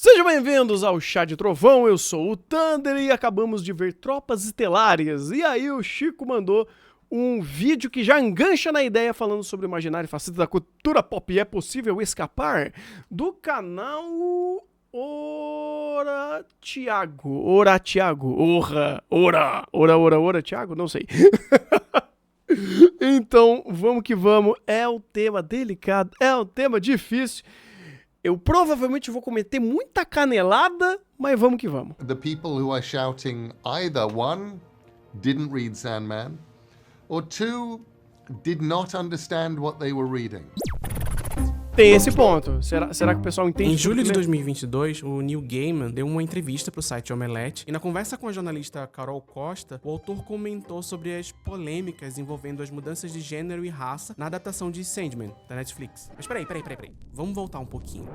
Sejam bem-vindos ao Chá de Trovão, eu sou o Thunder e acabamos de ver Tropas Estelares. E aí o Chico mandou um vídeo que já engancha na ideia falando sobre o imaginário fascista da cultura pop e é possível escapar, do canal Ora Tiago, Tiago, não sei. Então, vamos que vamos, é um tema delicado, é um tema difícil. Eu provavelmente vou cometer muita canelada, mas vamos que vamos. The people who are shouting either one, didn't read Sandman, or two, did not understand what they were reading. Tem esse ponto. Será que o pessoal entende? Em julho de 2022, o Neil Gaiman deu uma entrevista para o site Omelete e na conversa com a jornalista Carol Costa, o autor comentou sobre as polêmicas envolvendo as mudanças de gênero e raça na adaptação de Sandman, da Netflix. Mas peraí. Vamos voltar um pouquinho.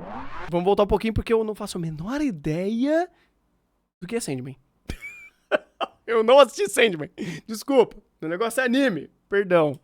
Vamos voltar um pouquinho porque eu não faço a menor ideia do que é Sandman. Eu não assisti Sandman. Desculpa. O negócio é anime. Perdão.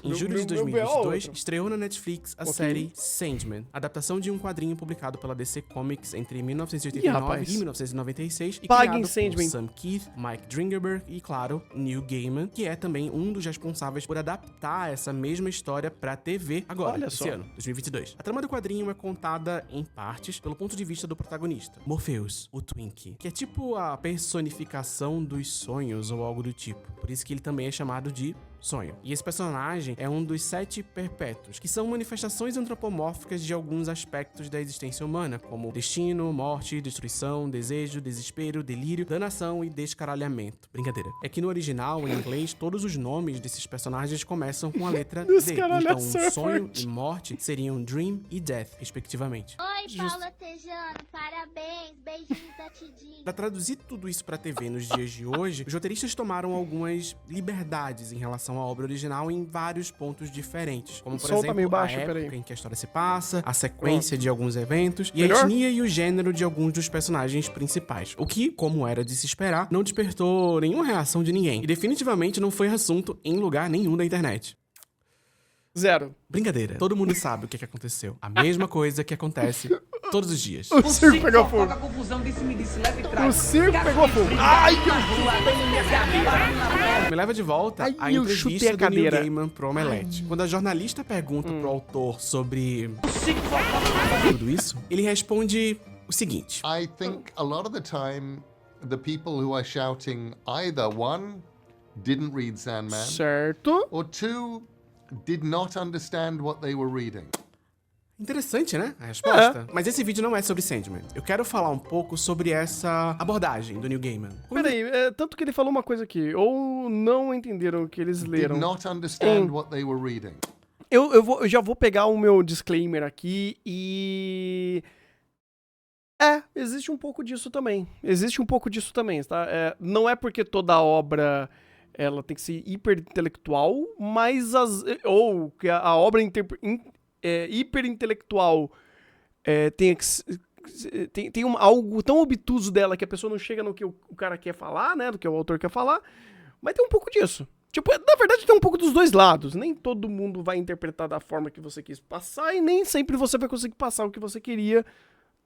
Em julho de 2022, estreou na Netflix a série Sandman, adaptação de um quadrinho publicado pela DC Comics entre 1989 e 1996 e Paguem criado Sandman. por Sam Keith, Mike Dringenberg e, claro, Neil Gaiman, que é também um dos responsáveis por adaptar essa mesma história pra TV agora, Olha esse só. ano, 2022. A trama do quadrinho é contada em partes pelo ponto de vista do protagonista, Morpheus, o Twink, que é tipo a personificação dos sonhos ou algo do tipo, por isso que ele também é chamado de Sonho. E esse personagem é um dos 7 perpétuos, que são manifestações antropomórficas de alguns aspectos da existência humana, como destino, morte, destruição, desejo, desespero, delírio, danação e descaralhamento. Brincadeira. É que no original, em inglês, todos os nomes desses personagens começam com a letra D. Então, sonho e morte seriam Dream e Death, respectivamente. Oi, Paula Tejano, parabéns, beijinhos da Tidinha. Pra traduzir tudo isso pra TV nos dias de hoje, os roteiristas tomaram algumas liberdades em relação à obra original em vários pontos diferentes, como por Som tá exemplo meio baixo, a época peraí. em que a história se passa, a sequência de alguns eventos e Melhor? a etnia e o gênero de alguns dos personagens principais, o que, como era de se esperar, não despertou nenhuma reação de ninguém e definitivamente não foi assunto em lugar nenhum da internet. Zero. Brincadeira, todo mundo sabe o que aconteceu. A mesma coisa que acontece todos os dias. O circo pegou fogo. Confusão, disse-me, leve e O traz. circo pegou fogo. Ai, Me leva de volta Ai, à eu chutei entrevista a do Neil cadeira. Gaiman pro Omelete. Quando a jornalista pergunta pro autor sobre tudo isso, ele responde o seguinte: I think a lot of the time, the people who are shouting either one, didn't read Sandman, certo. or two, did not understand what they were reading. Interessante, né? A resposta. Mas esse vídeo não é sobre Sandman. Eu quero falar um pouco sobre essa abordagem do Neil Gaiman. Peraí, tanto que ele falou uma coisa aqui, ou não entenderam o que eles Did leram. not understand what they were reading. Eu já vou pegar o meu disclaimer aqui e... existe um pouco disso também. Tá? Não é porque toda obra ela tem que ser hiperintelectual, mas ou que a obra hiperintelectual tem algo tão obtuso dela que a pessoa não chega no que o cara quer falar, né? Do que o autor quer falar, mas tem um pouco disso. Tipo, na verdade tem um pouco dos dois lados. Nem todo mundo vai interpretar da forma que você quis passar e nem sempre você vai conseguir passar o que você queria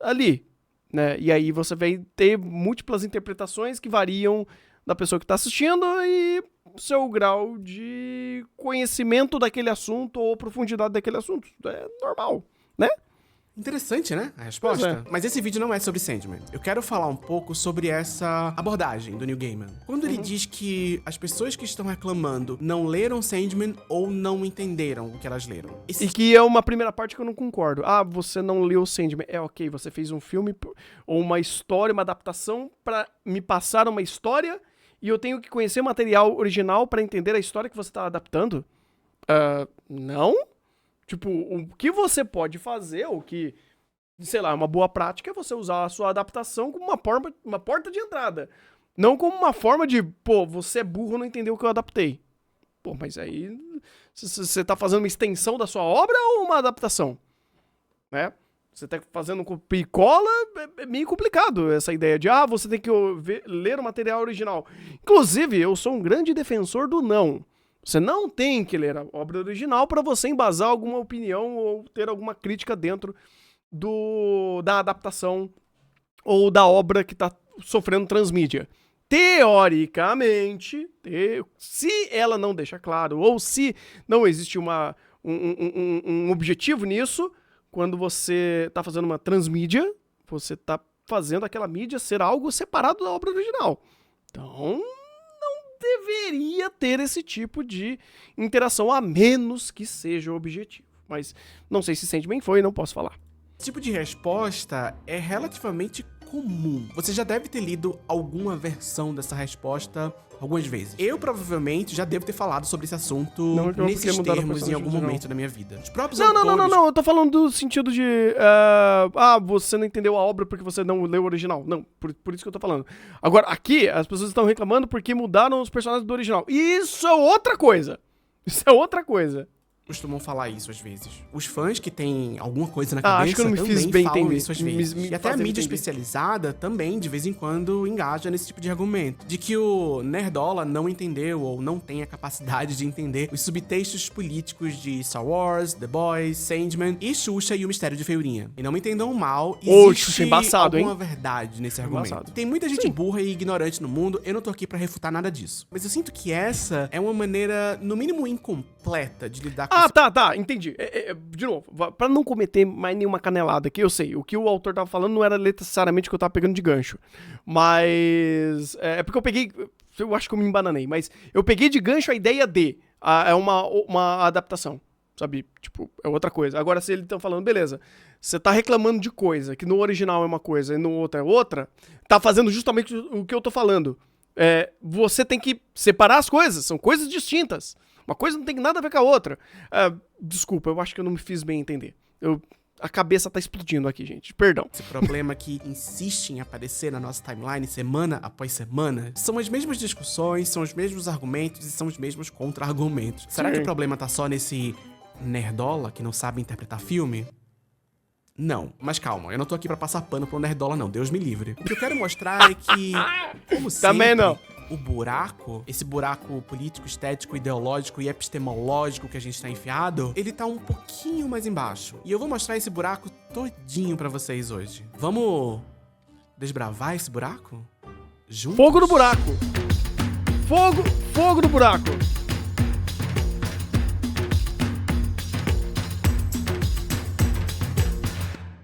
ali, né? E aí você vai ter múltiplas interpretações que variam da pessoa que está assistindo e seu grau de conhecimento daquele assunto ou profundidade daquele assunto. É normal, né? Interessante, né? A resposta. Pois é. Mas esse vídeo não é sobre Sandman. Eu quero falar um pouco sobre essa abordagem do Neil Gaiman. Quando ele diz que as pessoas que estão reclamando não leram Sandman ou não entenderam o que elas leram. E que é uma primeira parte que eu não concordo. Ah, você não leu Sandman. Ok, você fez um filme ou uma história, uma adaptação pra me passar uma história e eu tenho que conhecer o material original pra entender a história que você tá adaptando? Não? Tipo, o que você pode fazer, o que, sei lá, uma boa prática é você usar a sua adaptação como uma porta de entrada. Não como uma forma de, pô, você é burro, não entendeu o que eu adaptei. Pô, mas aí você tá fazendo uma extensão da sua obra ou uma adaptação? Né? Você tá fazendo copia e cola, é meio complicado essa ideia de, você tem que ler o material original. Inclusive, eu sou um grande defensor do não. Você não tem que ler a obra original para você embasar alguma opinião ou ter alguma crítica dentro da adaptação ou da obra que tá sofrendo transmídia. Teoricamente, se ela não deixa claro, ou se não existe um objetivo nisso, quando você tá fazendo uma transmídia, você tá fazendo aquela mídia ser algo separado da obra original. Então, não deveria ter esse tipo de interação, a menos que seja o objetivo. Mas não sei se Sandman foi, não posso falar. Esse tipo de resposta é relativamente comum. Você já deve ter lido alguma versão dessa resposta algumas vezes. Eu provavelmente já devo ter falado sobre esse assunto nesses termos em algum momento da minha vida. Os próprios autores... Não, eu tô falando do sentido de... você não entendeu a obra porque você não leu o original. Não, por isso que eu tô falando. Agora, aqui, as pessoas estão reclamando porque mudaram os personagens do original. Isso é outra coisa. Isso é outra coisa. Costumam falar isso às vezes. Os fãs que têm alguma coisa na cabeça acho que eu não me também fiz bem falam entender. isso às vezes. E até a mídia especializada também, de vez em quando, engaja nesse tipo de argumento. De que o nerdola não entendeu ou não tem a capacidade de entender os subtextos políticos de Star Wars, The Boys, Sandman e Xuxa e o Mistério de Feiurinha. E não me entendam mal, existe alguma verdade nesse argumento. Tem muita gente burra e ignorante no mundo, eu não tô aqui pra refutar nada disso. Mas eu sinto que essa é uma maneira, no mínimo, incompleta de lidar com tá, entendi. De novo, pra não cometer mais nenhuma canelada aqui, eu sei, o que o autor tava falando não era necessariamente o que eu tava pegando de gancho. Mas... É porque eu peguei... Eu acho que eu me embananei, mas eu peguei de gancho a ideia de... É uma adaptação, sabe? Tipo, é outra coisa. Agora, se eles estão falando, beleza, você tá reclamando de coisa, que no original é uma coisa e no outro é outra, tá fazendo justamente o que eu tô falando. Você tem que separar as coisas, são coisas distintas. Uma coisa não tem nada a ver com a outra. Desculpa, eu acho que eu não me fiz bem entender. A cabeça tá explodindo aqui, gente. Perdão. Esse problema que insiste em aparecer na nossa timeline semana após semana são as mesmas discussões, são os mesmos argumentos e são os mesmos contra-argumentos. Será que o problema tá só nesse nerdola que não sabe interpretar filme? Não, mas calma, eu não tô aqui pra passar pano pro nerdola não, Deus me livre. O que eu quero mostrar é que, como sempre, também não. O buraco, esse buraco político, estético, ideológico e epistemológico que a gente tá enfiado, ele tá um pouquinho mais embaixo. E eu vou mostrar esse buraco todinho pra vocês hoje. Vamos desbravar esse buraco? Juntos? Fogo no buraco! Fogo no buraco!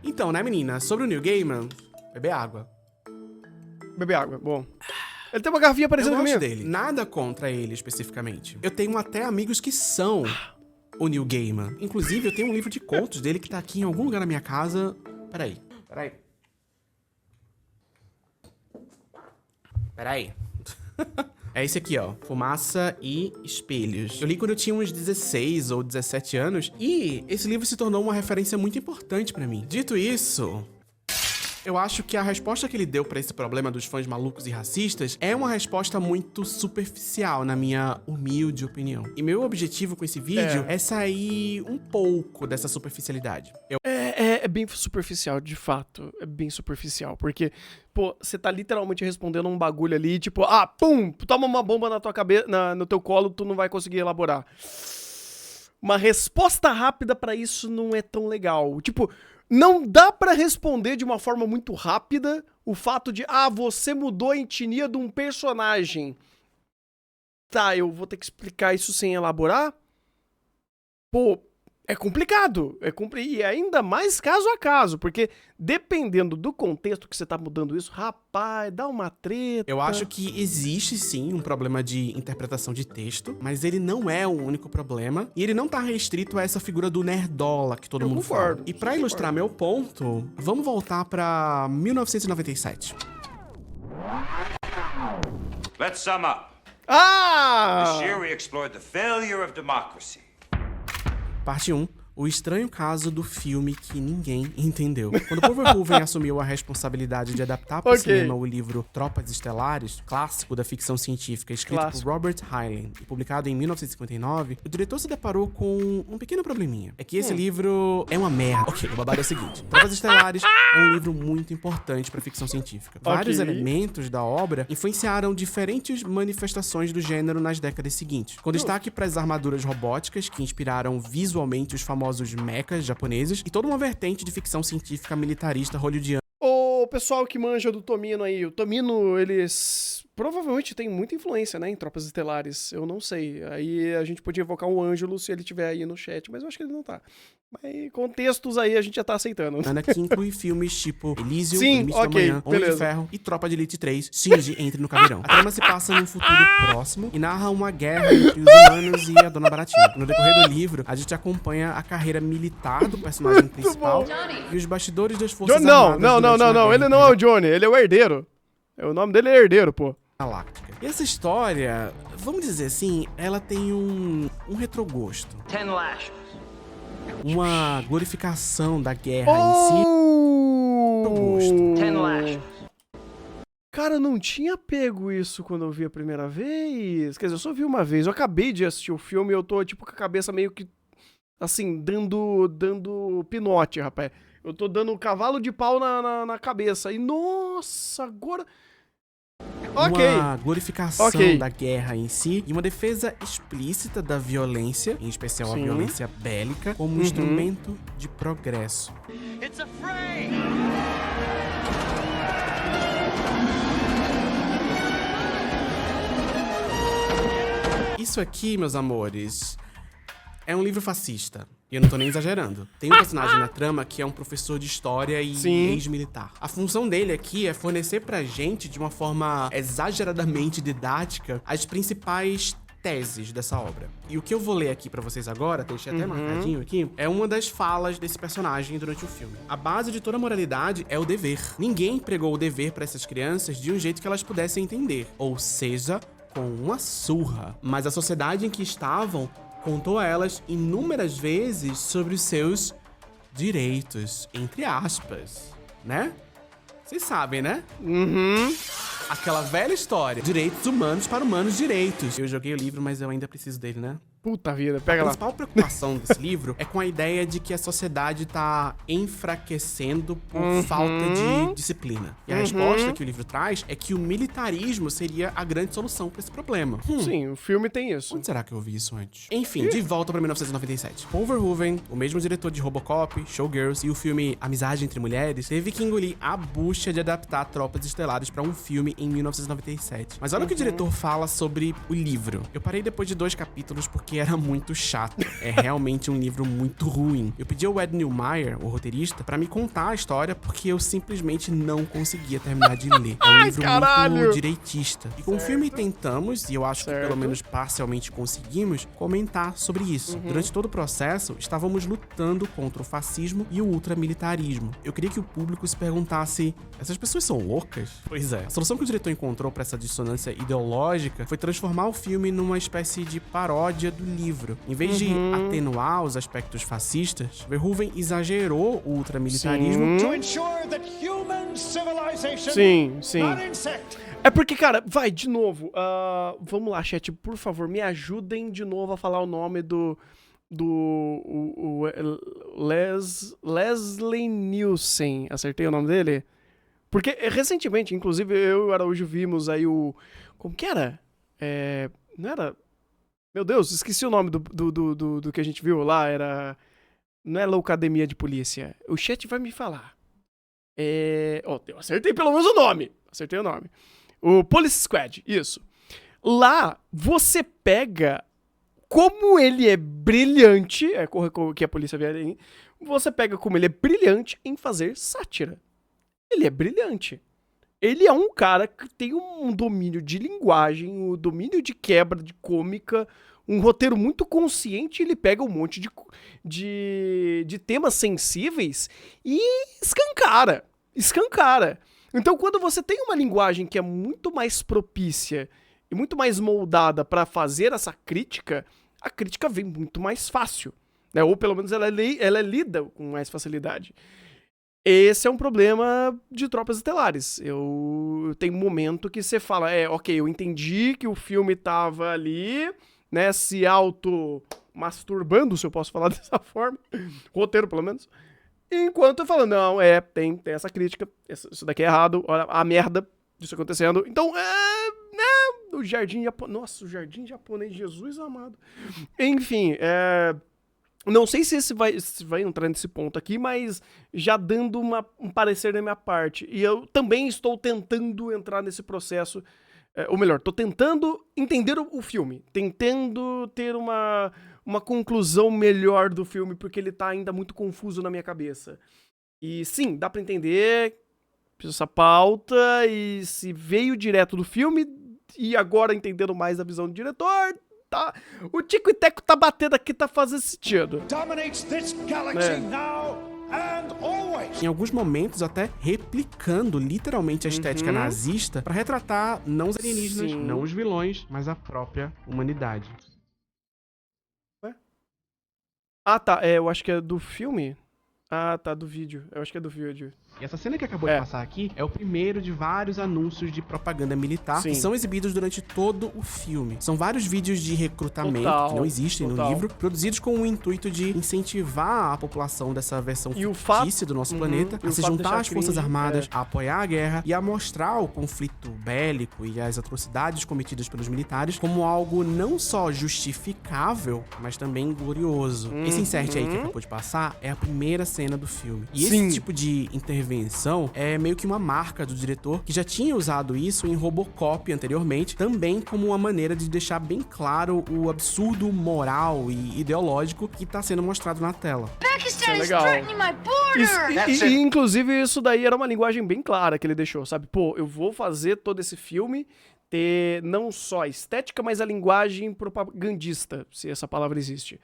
Então, né, menina? Sobre o Neil Gaiman, beber água. Beber água, bom. Ele tem uma garrafinha parecendo com a minha. Eu gosto dele. Nada contra ele, especificamente. Eu tenho até amigos que são o Neil Gaiman. Inclusive, eu tenho um livro de contos dele que tá aqui em algum lugar na minha casa. Peraí. É esse aqui, ó. Fumaça e Espelhos. Eu li quando eu tinha uns 16 ou 17 anos e esse livro se tornou uma referência muito importante pra mim. Dito isso, eu acho que a resposta que ele deu pra esse problema dos fãs malucos e racistas é uma resposta muito superficial, na minha humilde opinião. E meu objetivo com esse vídeo é sair um pouco dessa superficialidade. É bem superficial, de fato. É bem superficial, porque, pô, você tá literalmente respondendo um bagulho ali, tipo, pum, toma uma bomba na tua cabeça, no teu colo, tu não vai conseguir elaborar. Uma resposta rápida pra isso não é tão legal. Tipo, não dá pra responder de uma forma muito rápida o fato de, você mudou a etnia de um personagem. Tá, eu vou ter que explicar isso sem elaborar? Pô, é complicado. E ainda mais caso a caso, porque dependendo do contexto que você tá mudando isso, rapaz, dá uma treta. Eu acho que existe sim um problema de interpretação de texto, mas ele não é o único problema, e ele não tá restrito a essa figura do nerdola que todo mundo fala. E pra ilustrar meu ponto, vamos voltar pra 1997. Let's sum up. Ah! This year we explored the failure of democracy. Parte 1. O estranho caso do filme que ninguém entendeu. Quando Paul Verhoeven assumiu a responsabilidade de adaptar para o cinema o livro Tropas Estelares, clássico da ficção científica, escrito por Robert Heinlein e publicado em 1959, o diretor se deparou com um pequeno probleminha. É que esse livro é uma merda. Ok, o babado é o seguinte. Tropas Estelares é um livro muito importante para ficção científica. Vários elementos da obra influenciaram diferentes manifestações do gênero nas décadas seguintes, com destaque para as armaduras robóticas que inspiraram visualmente os famosos famosos mechas japoneses e toda uma vertente de ficção científica militarista hollywoodiana. O pessoal que manja do Tomino aí, o Tomino, eles provavelmente tem muita influência, né, em Tropas Estelares, eu não sei. Aí a gente podia evocar o Ângelo se ele tiver aí no chat, mas eu acho que ele não tá. Mas contextos aí a gente já tá aceitando. Que inclui filmes tipo Elysium, Sim, Limite ok, da Manhã, Homem de beleza. Ferro e Tropa de Elite 3, Shinji Entre no Caveirão. A trama se passa num futuro próximo e narra uma guerra entre os humanos e a Dona Baratinha. No decorrer do livro, a gente acompanha a carreira militar do personagem principal e os bastidores das forças armadas. Não, ele não é o Johnny, ele é o herdeiro. O nome dele é herdeiro, pô. Galáctica. E essa história, vamos dizer assim, ela tem um retrogosto. 10 lashes. Uma glorificação da guerra em si. Retrogosto. 10 lashes. Cara, eu não tinha pego isso quando eu vi a primeira vez. Quer dizer, eu só vi uma vez. Eu acabei de assistir o filme e eu tô, tipo, com a cabeça meio que, assim, dando pinote, rapaz. Eu tô dando um cavalo de pau na cabeça. E, nossa, agora... Ok. Uma glorificação Ok. da guerra em si e uma defesa explícita da violência, em especial a Sim. violência bélica, como instrumento de progresso. It's a fray! Isso aqui, meus amores, é um livro fascista. E eu não tô nem exagerando. Tem um personagem na trama que é um professor de história e Sim. ex-militar. A função dele aqui é fornecer pra gente, de uma forma exageradamente didática, as principais teses dessa obra. E o que eu vou ler aqui pra vocês agora, deixei até marcadinho aqui, é uma das falas desse personagem durante o filme. A base de toda moralidade é o dever. Ninguém pregou o dever pra essas crianças de um jeito que elas pudessem entender. Ou seja, com uma surra. Mas a sociedade em que estavam contou a elas inúmeras vezes sobre os seus direitos, entre aspas, né? Vocês sabem, né? Aquela velha história. Direitos humanos para humanos direitos. Eu joguei o livro, mas eu ainda preciso dele, né? Puta vida, A pega lá. principal preocupação desse livro é com a ideia de que a sociedade tá enfraquecendo por falta de disciplina. E a resposta que o livro traz é que o militarismo seria a grande solução para esse problema. Sim, o filme tem isso. Onde será que eu ouvi isso antes? Enfim, de volta pra 1997. Paul Verhoeven, o mesmo diretor de Robocop, Showgirls e o filme Amizade Entre Mulheres, teve que engolir a bucha de adaptar Tropas Estelares pra um filme em 1997. Mas olha o que o diretor fala sobre o livro. Eu parei depois de 2 capítulos porque era muito chato. É realmente um livro muito ruim. Eu pedi ao Ed Neumeier, o roteirista, pra me contar a história porque eu simplesmente não conseguia terminar de ler. É um livro caralho! muito direitista. E com o filme tentamos, e eu acho que pelo menos parcialmente conseguimos, comentar sobre isso. Durante todo o processo, estávamos lutando contra o fascismo e o ultramilitarismo. Eu queria que o público se perguntasse: essas pessoas são loucas? Pois é. A solução que o diretor encontrou para essa dissonância ideológica foi transformar o filme numa espécie de paródia do livro. Em vez de atenuar os aspectos fascistas, Verhoeven exagerou o ultramilitarismo. To ensure that human civilization, Sim, sim. not insect, É porque, cara, vai, de novo. Vamos lá, chat, por favor, me ajudem de novo a falar o nome do Leslie Nielsen. Acertei o nome dele? Porque recentemente, inclusive, eu e o Araújo vimos aí o... Como que era? Não era... Meu Deus, esqueci o nome do que a gente viu lá. Era... Não é Loucademia de Polícia. O chat vai me falar. Eu acertei pelo menos o nome. Acertei o nome. O Police Squad, isso. Lá, você pega como ele é brilhante, que a polícia vier aí, você pega como ele é brilhante em fazer sátira. Ele é brilhante. Ele é um cara que tem um domínio de linguagem, um domínio de quebra de cômica, um roteiro muito consciente. Ele pega um monte de temas sensíveis e escancara. Então, quando você tem uma linguagem que é muito mais propícia e muito mais moldada para fazer essa crítica, a crítica vem muito mais fácil, né? Ou pelo menos ela é lida com mais facilidade. Esse é um problema de Tropas Estelares. Tem um momento que você fala, ok, eu entendi que o filme tava ali, né, se auto-masturbando, se eu posso falar dessa forma, roteiro pelo menos, enquanto eu falo, não, tem essa crítica, isso daqui é errado, olha a merda disso acontecendo. Então, o jardim japonês, nossa, o jardim japonês, Jesus amado. Enfim, Não sei se se vai entrar nesse ponto aqui, mas já dando um parecer da minha parte. E eu também estou tentando entrar nesse processo, ou melhor, estou tentando entender o filme, tentando ter uma conclusão melhor do filme, porque ele tá ainda muito confuso na minha cabeça. E sim, dá pra entender essa pauta, e se veio direto do filme, e agora entendendo mais a visão do diretor, tá? O Tico e Teco tá batendo aqui, tá fazendo sentido. Dominates this galaxy now and always. Em alguns momentos até replicando literalmente a estética nazista pra retratar não os alienígenas, Sim. não os vilões, mas a própria humanidade. Ah, tá, eu acho que é do filme? Ah, tá, do vídeo. Eu acho que é do vídeo. E essa cena que acabou de passar aqui é o primeiro de vários anúncios de propaganda militar Sim. que são exibidos durante todo o filme. São vários vídeos de recrutamento Total, que não existem total. no livro, produzidos com o intuito de incentivar a população dessa versão E o fictícia do nosso planeta e a o se fato de juntar deixar às forças cringe, armadas, a apoiar a guerra e a mostrar o conflito bélico e as atrocidades cometidas pelos militares como algo não só justificável, mas também glorioso. Esse insert aí que acabou de passar é a primeira cena do filme. E Sim. esse tipo de intervenção é meio que uma marca do diretor, que já tinha usado isso em Robocop anteriormente, também como uma maneira de deixar bem claro o absurdo moral e ideológico que tá sendo mostrado na tela. Pakistan is is legal. threatening my border! E, inclusive, isso daí era uma linguagem bem clara que ele deixou, sabe? Pô, eu vou fazer todo esse filme ter não só a estética, mas a linguagem propagandista, se essa palavra existe.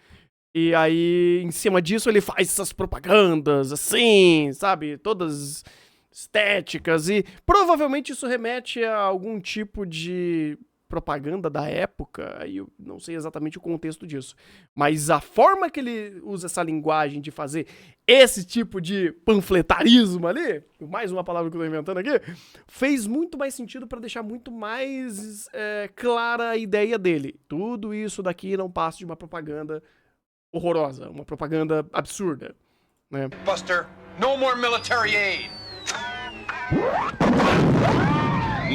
E aí, em cima disso, ele faz essas propagandas, assim, sabe? Todas estéticas, e provavelmente isso remete a algum tipo de propaganda da época, aí eu não sei exatamente o contexto disso. Mas a forma que ele usa essa linguagem de fazer esse tipo de panfletarismo ali, mais uma palavra que eu tô inventando aqui, fez muito mais sentido para deixar muito mais clara a ideia dele. Tudo isso daqui não passa de uma propaganda horrorosa, uma propaganda absurda, né? Buster, no more military aid.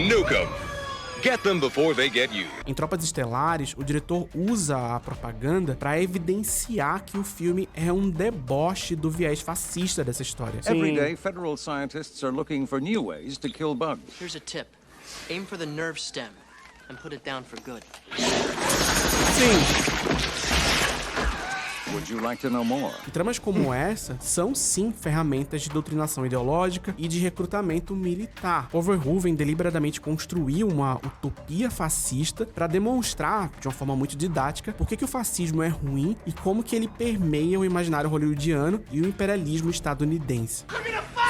Nuke 'em. Get them before they get you. Em Tropas Estelares, o diretor usa a propaganda pra evidenciar que o filme é um deboche do viés fascista dessa história. Every day, federal scientists are looking for new ways to kill bugs. Here's a tip. Aim for the nerve stem and put it down for good. Sim. Would you like to know more? E tramas como essa são sim ferramentas de doutrinação ideológica e de recrutamento militar. Verhoeven deliberadamente construiu uma utopia fascista para demonstrar, de uma forma muito didática, por que o fascismo é ruim e como que ele permeia o imaginário hollywoodiano e o imperialismo estadunidense.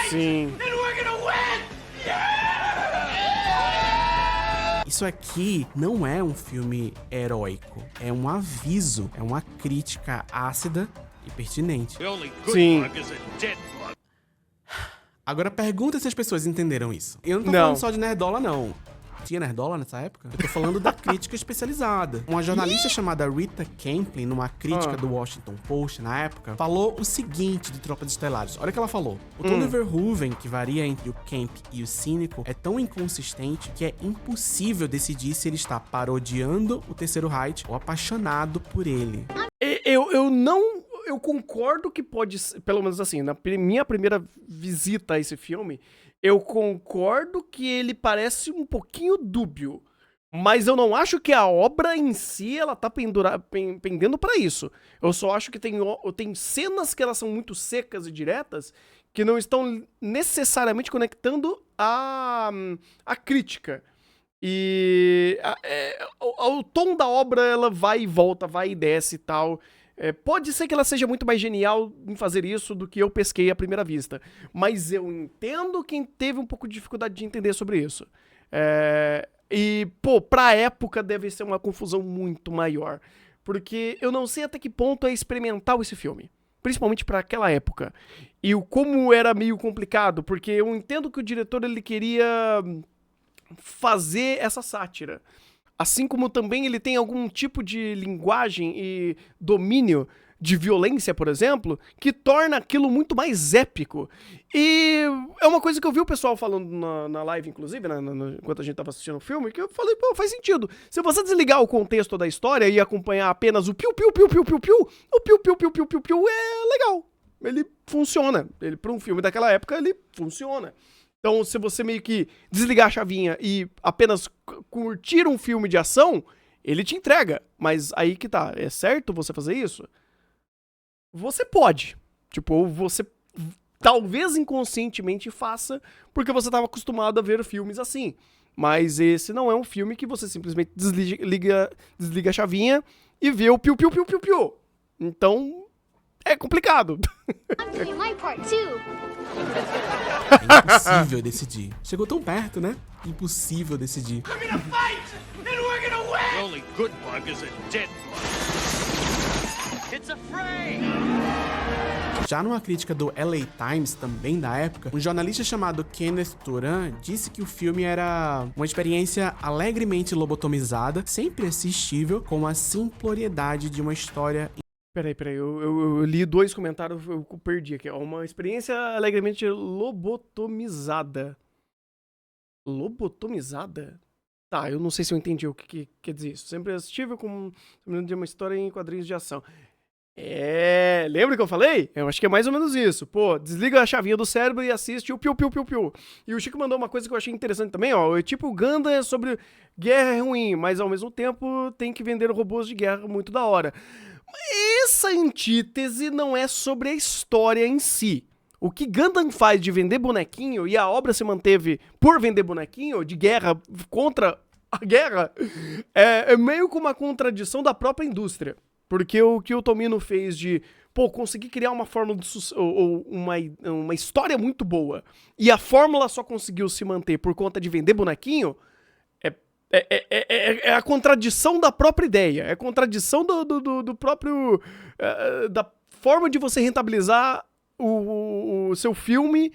Sim. Isso aqui não é um filme heróico, é um aviso, é uma crítica ácida e pertinente. Sim. Agora pergunta se as pessoas entenderam isso. Eu não tô Não. falando só de nerdola, não. Tinha nerdola nessa época? Eu tô falando da crítica especializada. Uma jornalista chamada Rita Kemplin, numa crítica do Washington Post na época, falou o seguinte de Tropas Estelares. Olha o que ela falou. O Tony Verhoeven, que varia entre o camp e o cínico, é tão inconsistente que é impossível decidir se ele está parodiando o Terceiro Reich ou apaixonado por ele. Eu concordo que pode ser, pelo menos assim, na minha primeira visita a esse filme, eu concordo que ele parece um pouquinho dúbio, mas eu não acho que a obra em si, ela tá pendendo pra isso. Eu só acho que tem cenas que elas são muito secas e diretas, que não estão necessariamente conectando a crítica. E o tom da obra, ela vai e volta, vai e desce e tal. Pode ser que ela seja muito mais genial em fazer isso do que eu pesquei à primeira vista. Mas eu entendo quem teve um pouco de dificuldade de entender sobre isso. E, pô, pra época deve ser uma confusão muito maior. Porque eu não sei até que ponto é experimental esse filme. Principalmente pra aquela época. E como era meio complicado. Porque eu entendo que o diretor, ele queria fazer essa sátira. Assim como também ele tem algum tipo de linguagem e domínio de violência, por exemplo, que torna aquilo muito mais épico. E é uma coisa que eu vi o pessoal falando na live, inclusive, enquanto a gente tava assistindo o filme, que eu falei, pô, faz sentido. Se você desligar o contexto da história e acompanhar apenas o piu-piu-piu-piu-piu-piu, o piu-piu-piu-piu-piu-piu é legal. Ele funciona. Pra um filme daquela época, ele funciona. Então, se você meio que desligar a chavinha e apenas curtir um filme de ação, ele te entrega. Mas aí que tá, é certo você fazer isso? Você pode. Tipo, você talvez inconscientemente faça, porque você estava acostumado a ver filmes assim. Mas esse não é um filme que você simplesmente desliga a chavinha e vê o piu-piu-piu-piu-piu. Então, é complicado. I'm doing my part too. É impossível decidir. Chegou tão perto, né? Impossível decidir. We're gonna fight, and we're gonna win! The only good bug is a dead bug. It's a fray! Já numa crítica do LA Times, também da época, um jornalista chamado Kenneth Turan disse que o filme era uma experiência alegremente lobotomizada, sempre assistível, com a simploriedade de uma história. Peraí, eu li 2 comentários, eu perdi aqui. Uma experiência alegremente lobotomizada. Lobotomizada? Tá, eu não sei se eu entendi o que quer dizer isso. Sempre assistível como de uma história em quadrinhos de ação. Lembra que eu falei? Eu acho que é mais ou menos isso. Pô, desliga a chavinha do cérebro e assiste o piu-piu-piu-piu. E o Chico mandou uma coisa que eu achei interessante também, ó. Tipo, o Gundam é sobre guerra é ruim, mas ao mesmo tempo tem que vender robôs de guerra muito da hora. Essa antítese não é sobre a história em si. O que Gundam faz de vender bonequinho, e a obra se manteve por vender bonequinho, de guerra contra a guerra, é meio que uma contradição da própria indústria. Porque o que o Tomino fez de, conseguir criar uma fórmula ou uma história muito boa, e a fórmula só conseguiu se manter por conta de vender bonequinho, é a contradição da própria ideia, é a contradição do próprio... da forma de você rentabilizar o seu filme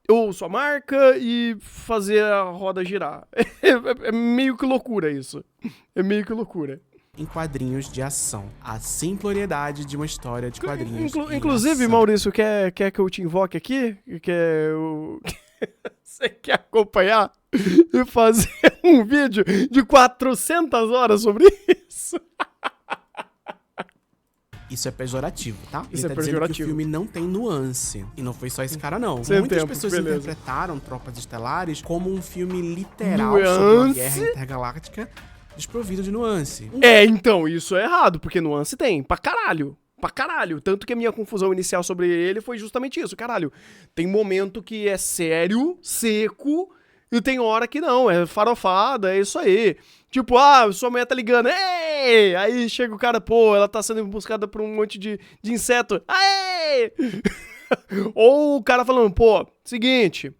ou sua marca e fazer a roda girar. É meio que loucura isso. É meio que loucura. Em quadrinhos de ação. A simploriedade de uma história de quadrinhos. Inclusive, ação. Maurício, quer que eu te invoque aqui? Você quer acompanhar e fazer um vídeo de 400 horas sobre isso? Isso é pejorativo, tá? Isso Ele tá dizendo que o filme não tem nuance. E não foi só esse cara, não. Muitas pessoas interpretaram Tropas Estelares como um filme literal sobre uma guerra intergaláctica desprovido de nuance. Então, isso é errado, porque nuance tem, pra caralho. Pra caralho. Tanto que a minha confusão inicial sobre ele foi justamente isso, caralho. Tem momento que é sério, seco, e tem hora que não, é farofada, é isso aí. Tipo, sua mulher tá ligando, ei! Aí chega o cara, ela tá sendo buscada por um monte de inseto, aê! Ou o cara falando, seguinte...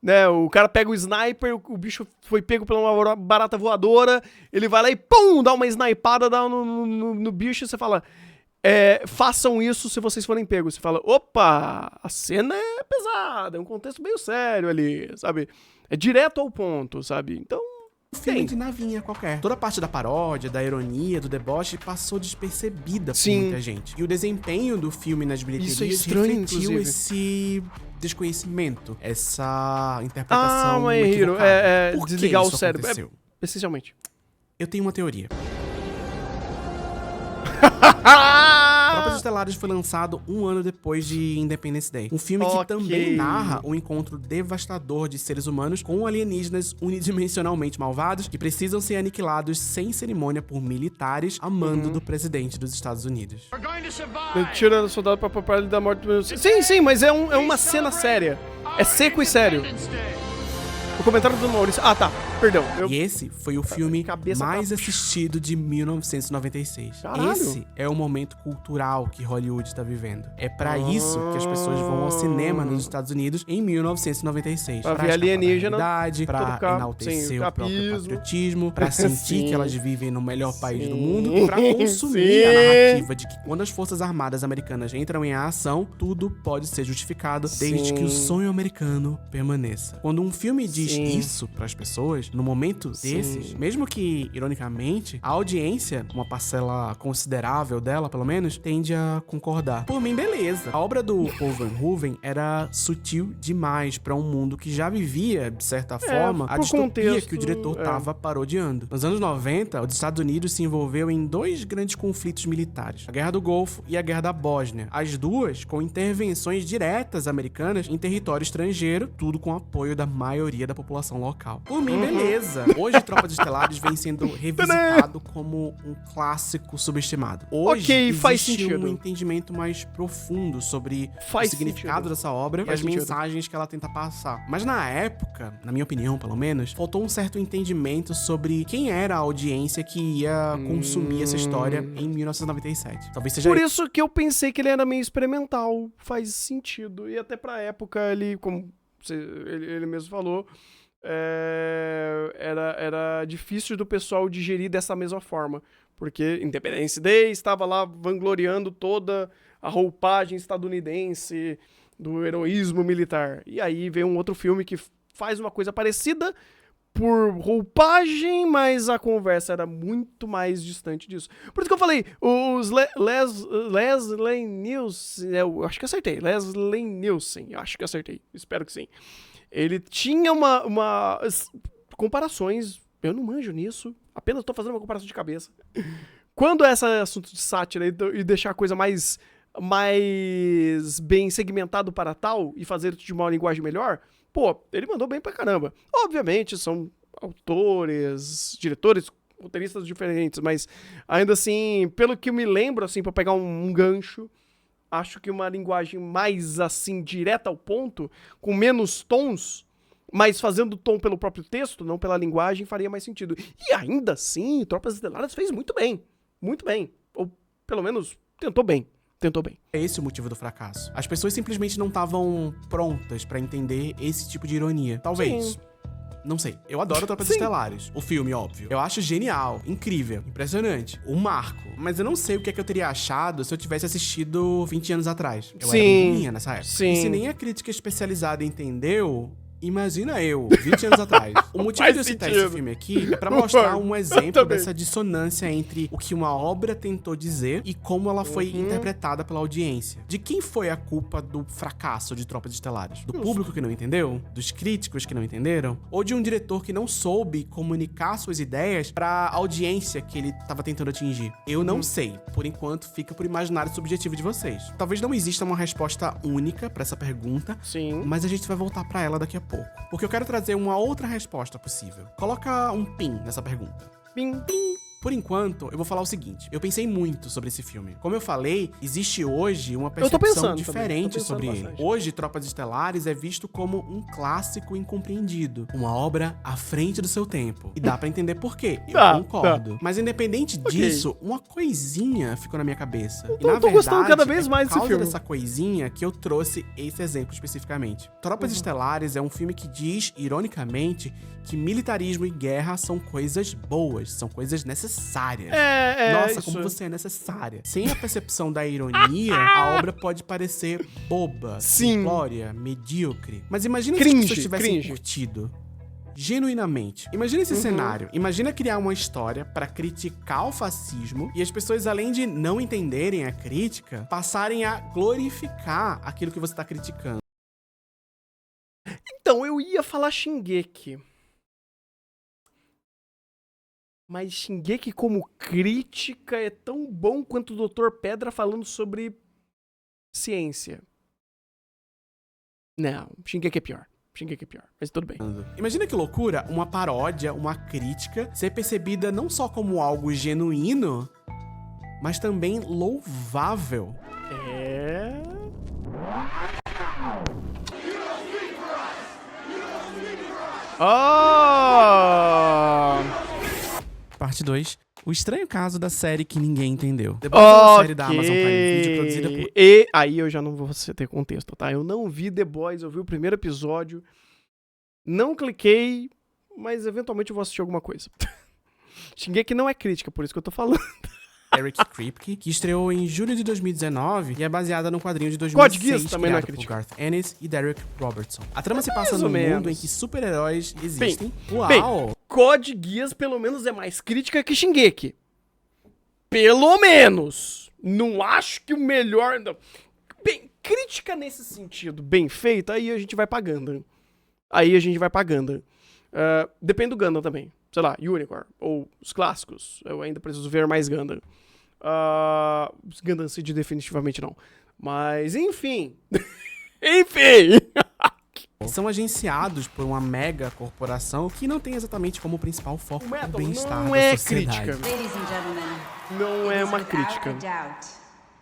Né, o cara pega o sniper, o bicho foi pego por uma barata voadora, ele vai lá e pum, dá uma snipada no bicho e você fala, façam isso se vocês forem pegos. Você fala, opa, a cena é pesada, é um contexto meio sério ali, sabe? É direto ao ponto, sabe? Então, filme de navinha qualquer. Toda a parte da paródia, da ironia, do deboche passou despercebida por muita gente. E o desempenho do filme nas bilheterias refletiu esse desconhecimento, essa interpretação equivocada. Por desligar que o cérebro. Aconteceu? Essencialmente. Eu tenho uma teoria. Tropas Estelares foi lançado 1 ano depois de Independence Day. Um filme que também narra um encontro devastador de seres humanos com alienígenas unidimensionalmente malvados que precisam ser aniquilados sem cerimônia por militares a mando do presidente dos Estados Unidos. Tirando o soldado pra poupar ele da morte do... Sim, mas é uma cena séria. É seco e sério. O comentário do Maurício... tá, perdão. E esse foi o filme mais assistido de 1996. Caralho. Esse é o momento cultural que Hollywood está vivendo. É pra isso que as pessoas vão ao cinema nos Estados Unidos em 1996. Pra ver alienígena, pra enaltecer o próprio patriotismo, pra sentir que elas vivem no melhor país do mundo, pra consumir a narrativa de que quando as Forças Armadas Americanas entram em ação, tudo pode ser justificado desde que o sonho americano permaneça. Quando um filme diz isso pras pessoas, americanas, no momento desses, mesmo que, ironicamente, a audiência, uma parcela considerável dela, pelo menos, tende a concordar. Por mim, beleza. A obra do Paul Verhoeven era sutil demais pra um mundo que já vivia, de certa forma, a distopia que o diretor tava parodiando. Nos anos 90, os Estados Unidos se envolveu em 2 grandes conflitos militares, a Guerra do Golfo e a Guerra da Bósnia. As duas com intervenções diretas americanas em território estrangeiro, tudo com apoio da maioria da população local. Por mim, beleza. Hoje, Tropas Estelares vem sendo revisitado como um clássico subestimado. Hoje, faz existe sentido. um entendimento mais profundo sobre o significado dessa obra e as mensagens que ela tenta passar. Mas na época, na minha opinião, pelo menos, faltou um certo entendimento sobre quem era a audiência que ia consumir essa história em 1997. Talvez seja Por isso que eu pensei que ele era meio experimental. Faz sentido. E até pra época, ele, como ele mesmo falou, era difícil do pessoal digerir dessa mesma forma. Porque Independence Day estava lá vangloriando toda a roupagem estadunidense do heroísmo militar. E aí veio um outro filme que faz uma coisa parecida por roupagem, mas a conversa era muito mais distante disso. Por isso que eu falei, os Leslie Nielsen, eu acho que acertei, Leslie Nielsen, acho que acertei, espero que sim. Ele tinha uma comparações, eu não manjo nisso, apenas estou fazendo uma comparação de cabeça. Quando é esse assunto de sátira e deixar a coisa mais bem segmentado para tal e fazer de uma linguagem melhor, pô, ele mandou bem pra caramba. Obviamente, são autores, diretores, roteiristas diferentes, mas ainda assim, pelo que eu me lembro, assim, pra pegar um gancho, acho que uma linguagem mais, assim, direta ao ponto, com menos tons, mas fazendo tom pelo próprio texto, não pela linguagem, faria mais sentido. E ainda assim, Tropas Estelares fez muito bem. Muito bem. Ou, pelo menos, tentou bem. É esse o motivo do fracasso. As pessoas simplesmente não estavam prontas pra entender esse tipo de ironia. Talvez. Sim. Não sei. Eu adoro Tropas Estelares. O filme, óbvio. Eu acho genial, incrível, impressionante. Um marco. Mas eu não sei o que é que eu teria achado se eu tivesse assistido 20 anos atrás. Eu era pequenininha nessa época. Sim. E se nem a crítica especializada entendeu... Imagina eu, 20 anos atrás. O motivo de eu citar esse filme aqui é pra mostrar um exemplo dessa dissonância entre o que uma obra tentou dizer e como ela foi interpretada pela audiência. De quem foi a culpa do fracasso de Tropas Estelares? Do público que não entendeu? Dos críticos que não entenderam? Ou de um diretor que não soube comunicar suas ideias pra audiência que ele tava tentando atingir? Eu não sei. Por enquanto, fica por imaginário subjetivo de vocês. Talvez não exista uma resposta única pra essa pergunta, mas a gente vai voltar pra ela daqui a pouco. Porque eu quero trazer uma outra resposta possível. Coloca um pin nessa pergunta. Pim, pim. Por enquanto, eu vou falar o seguinte. Eu pensei muito sobre esse filme. Como eu falei, existe hoje uma percepção diferente sobre ele. Hoje, Tropas Estelares é visto como um clássico incompreendido. Uma obra à frente do seu tempo. E dá pra entender por quê. Eu concordo. Mas independente disso, uma coisinha ficou na minha cabeça. E na verdade, gostando cada vez mais desse por filme. causa dessa coisinha que eu trouxe esse exemplo especificamente. Tropas Estelares é um filme que diz, ironicamente, que militarismo e guerra são coisas boas, são coisas necessárias. Nossa, como você é necessária. Sem a percepção da ironia, a obra pode parecer boba, simplória, medíocre. Mas imagina se as pessoas tivessem curtido. Genuinamente. Imagina esse cenário. Imagina criar uma história pra criticar o fascismo e as pessoas, além de não entenderem a crítica, passarem a glorificar aquilo que você tá criticando. Então, eu ia falar Shingeki. Mas Shingeki como crítica é tão bom quanto o Dr. Pedra falando sobre ciência. Não, Shingeki é pior. Mas tudo bem. Imagina que loucura uma paródia, uma crítica, ser percebida não só como algo genuíno, mas também louvável. Parte 2. O estranho caso da série que ninguém entendeu. The Boys é uma série da Amazon Prime Video produzida por... E aí eu já não vou ter contexto, tá? Eu não vi The Boys, eu vi o primeiro episódio, não cliquei, mas eventualmente eu vou assistir alguma coisa. Shingeki não é crítica, por isso que eu tô falando. Eric Kripke, que estreou em julho de 2019 e é baseada num quadrinho de Code Geass 2006 também não é criado por crítica. Garth Ennis e Derek Robertson. A trama se passa Mais num ou mundo menos. em que super-heróis existem. Bem, Uau! Code Geass pelo menos é mais crítica que Shingeki. Pelo menos. Não acho que o melhor... Não. Bem, crítica nesse sentido, bem feita, aí a gente vai pagando. Depende do Gundam também. Sei lá, Unicorn, ou os clássicos. Eu ainda preciso ver mais Gundam. Os Gundam Seed definitivamente não. Mas, enfim. Enfim. São agenciados por uma mega corporação que não tem exatamente como principal foco o Metal bem-estar não da é sociedade. crítica. Ladies and gentlemen, Não é uma crítica.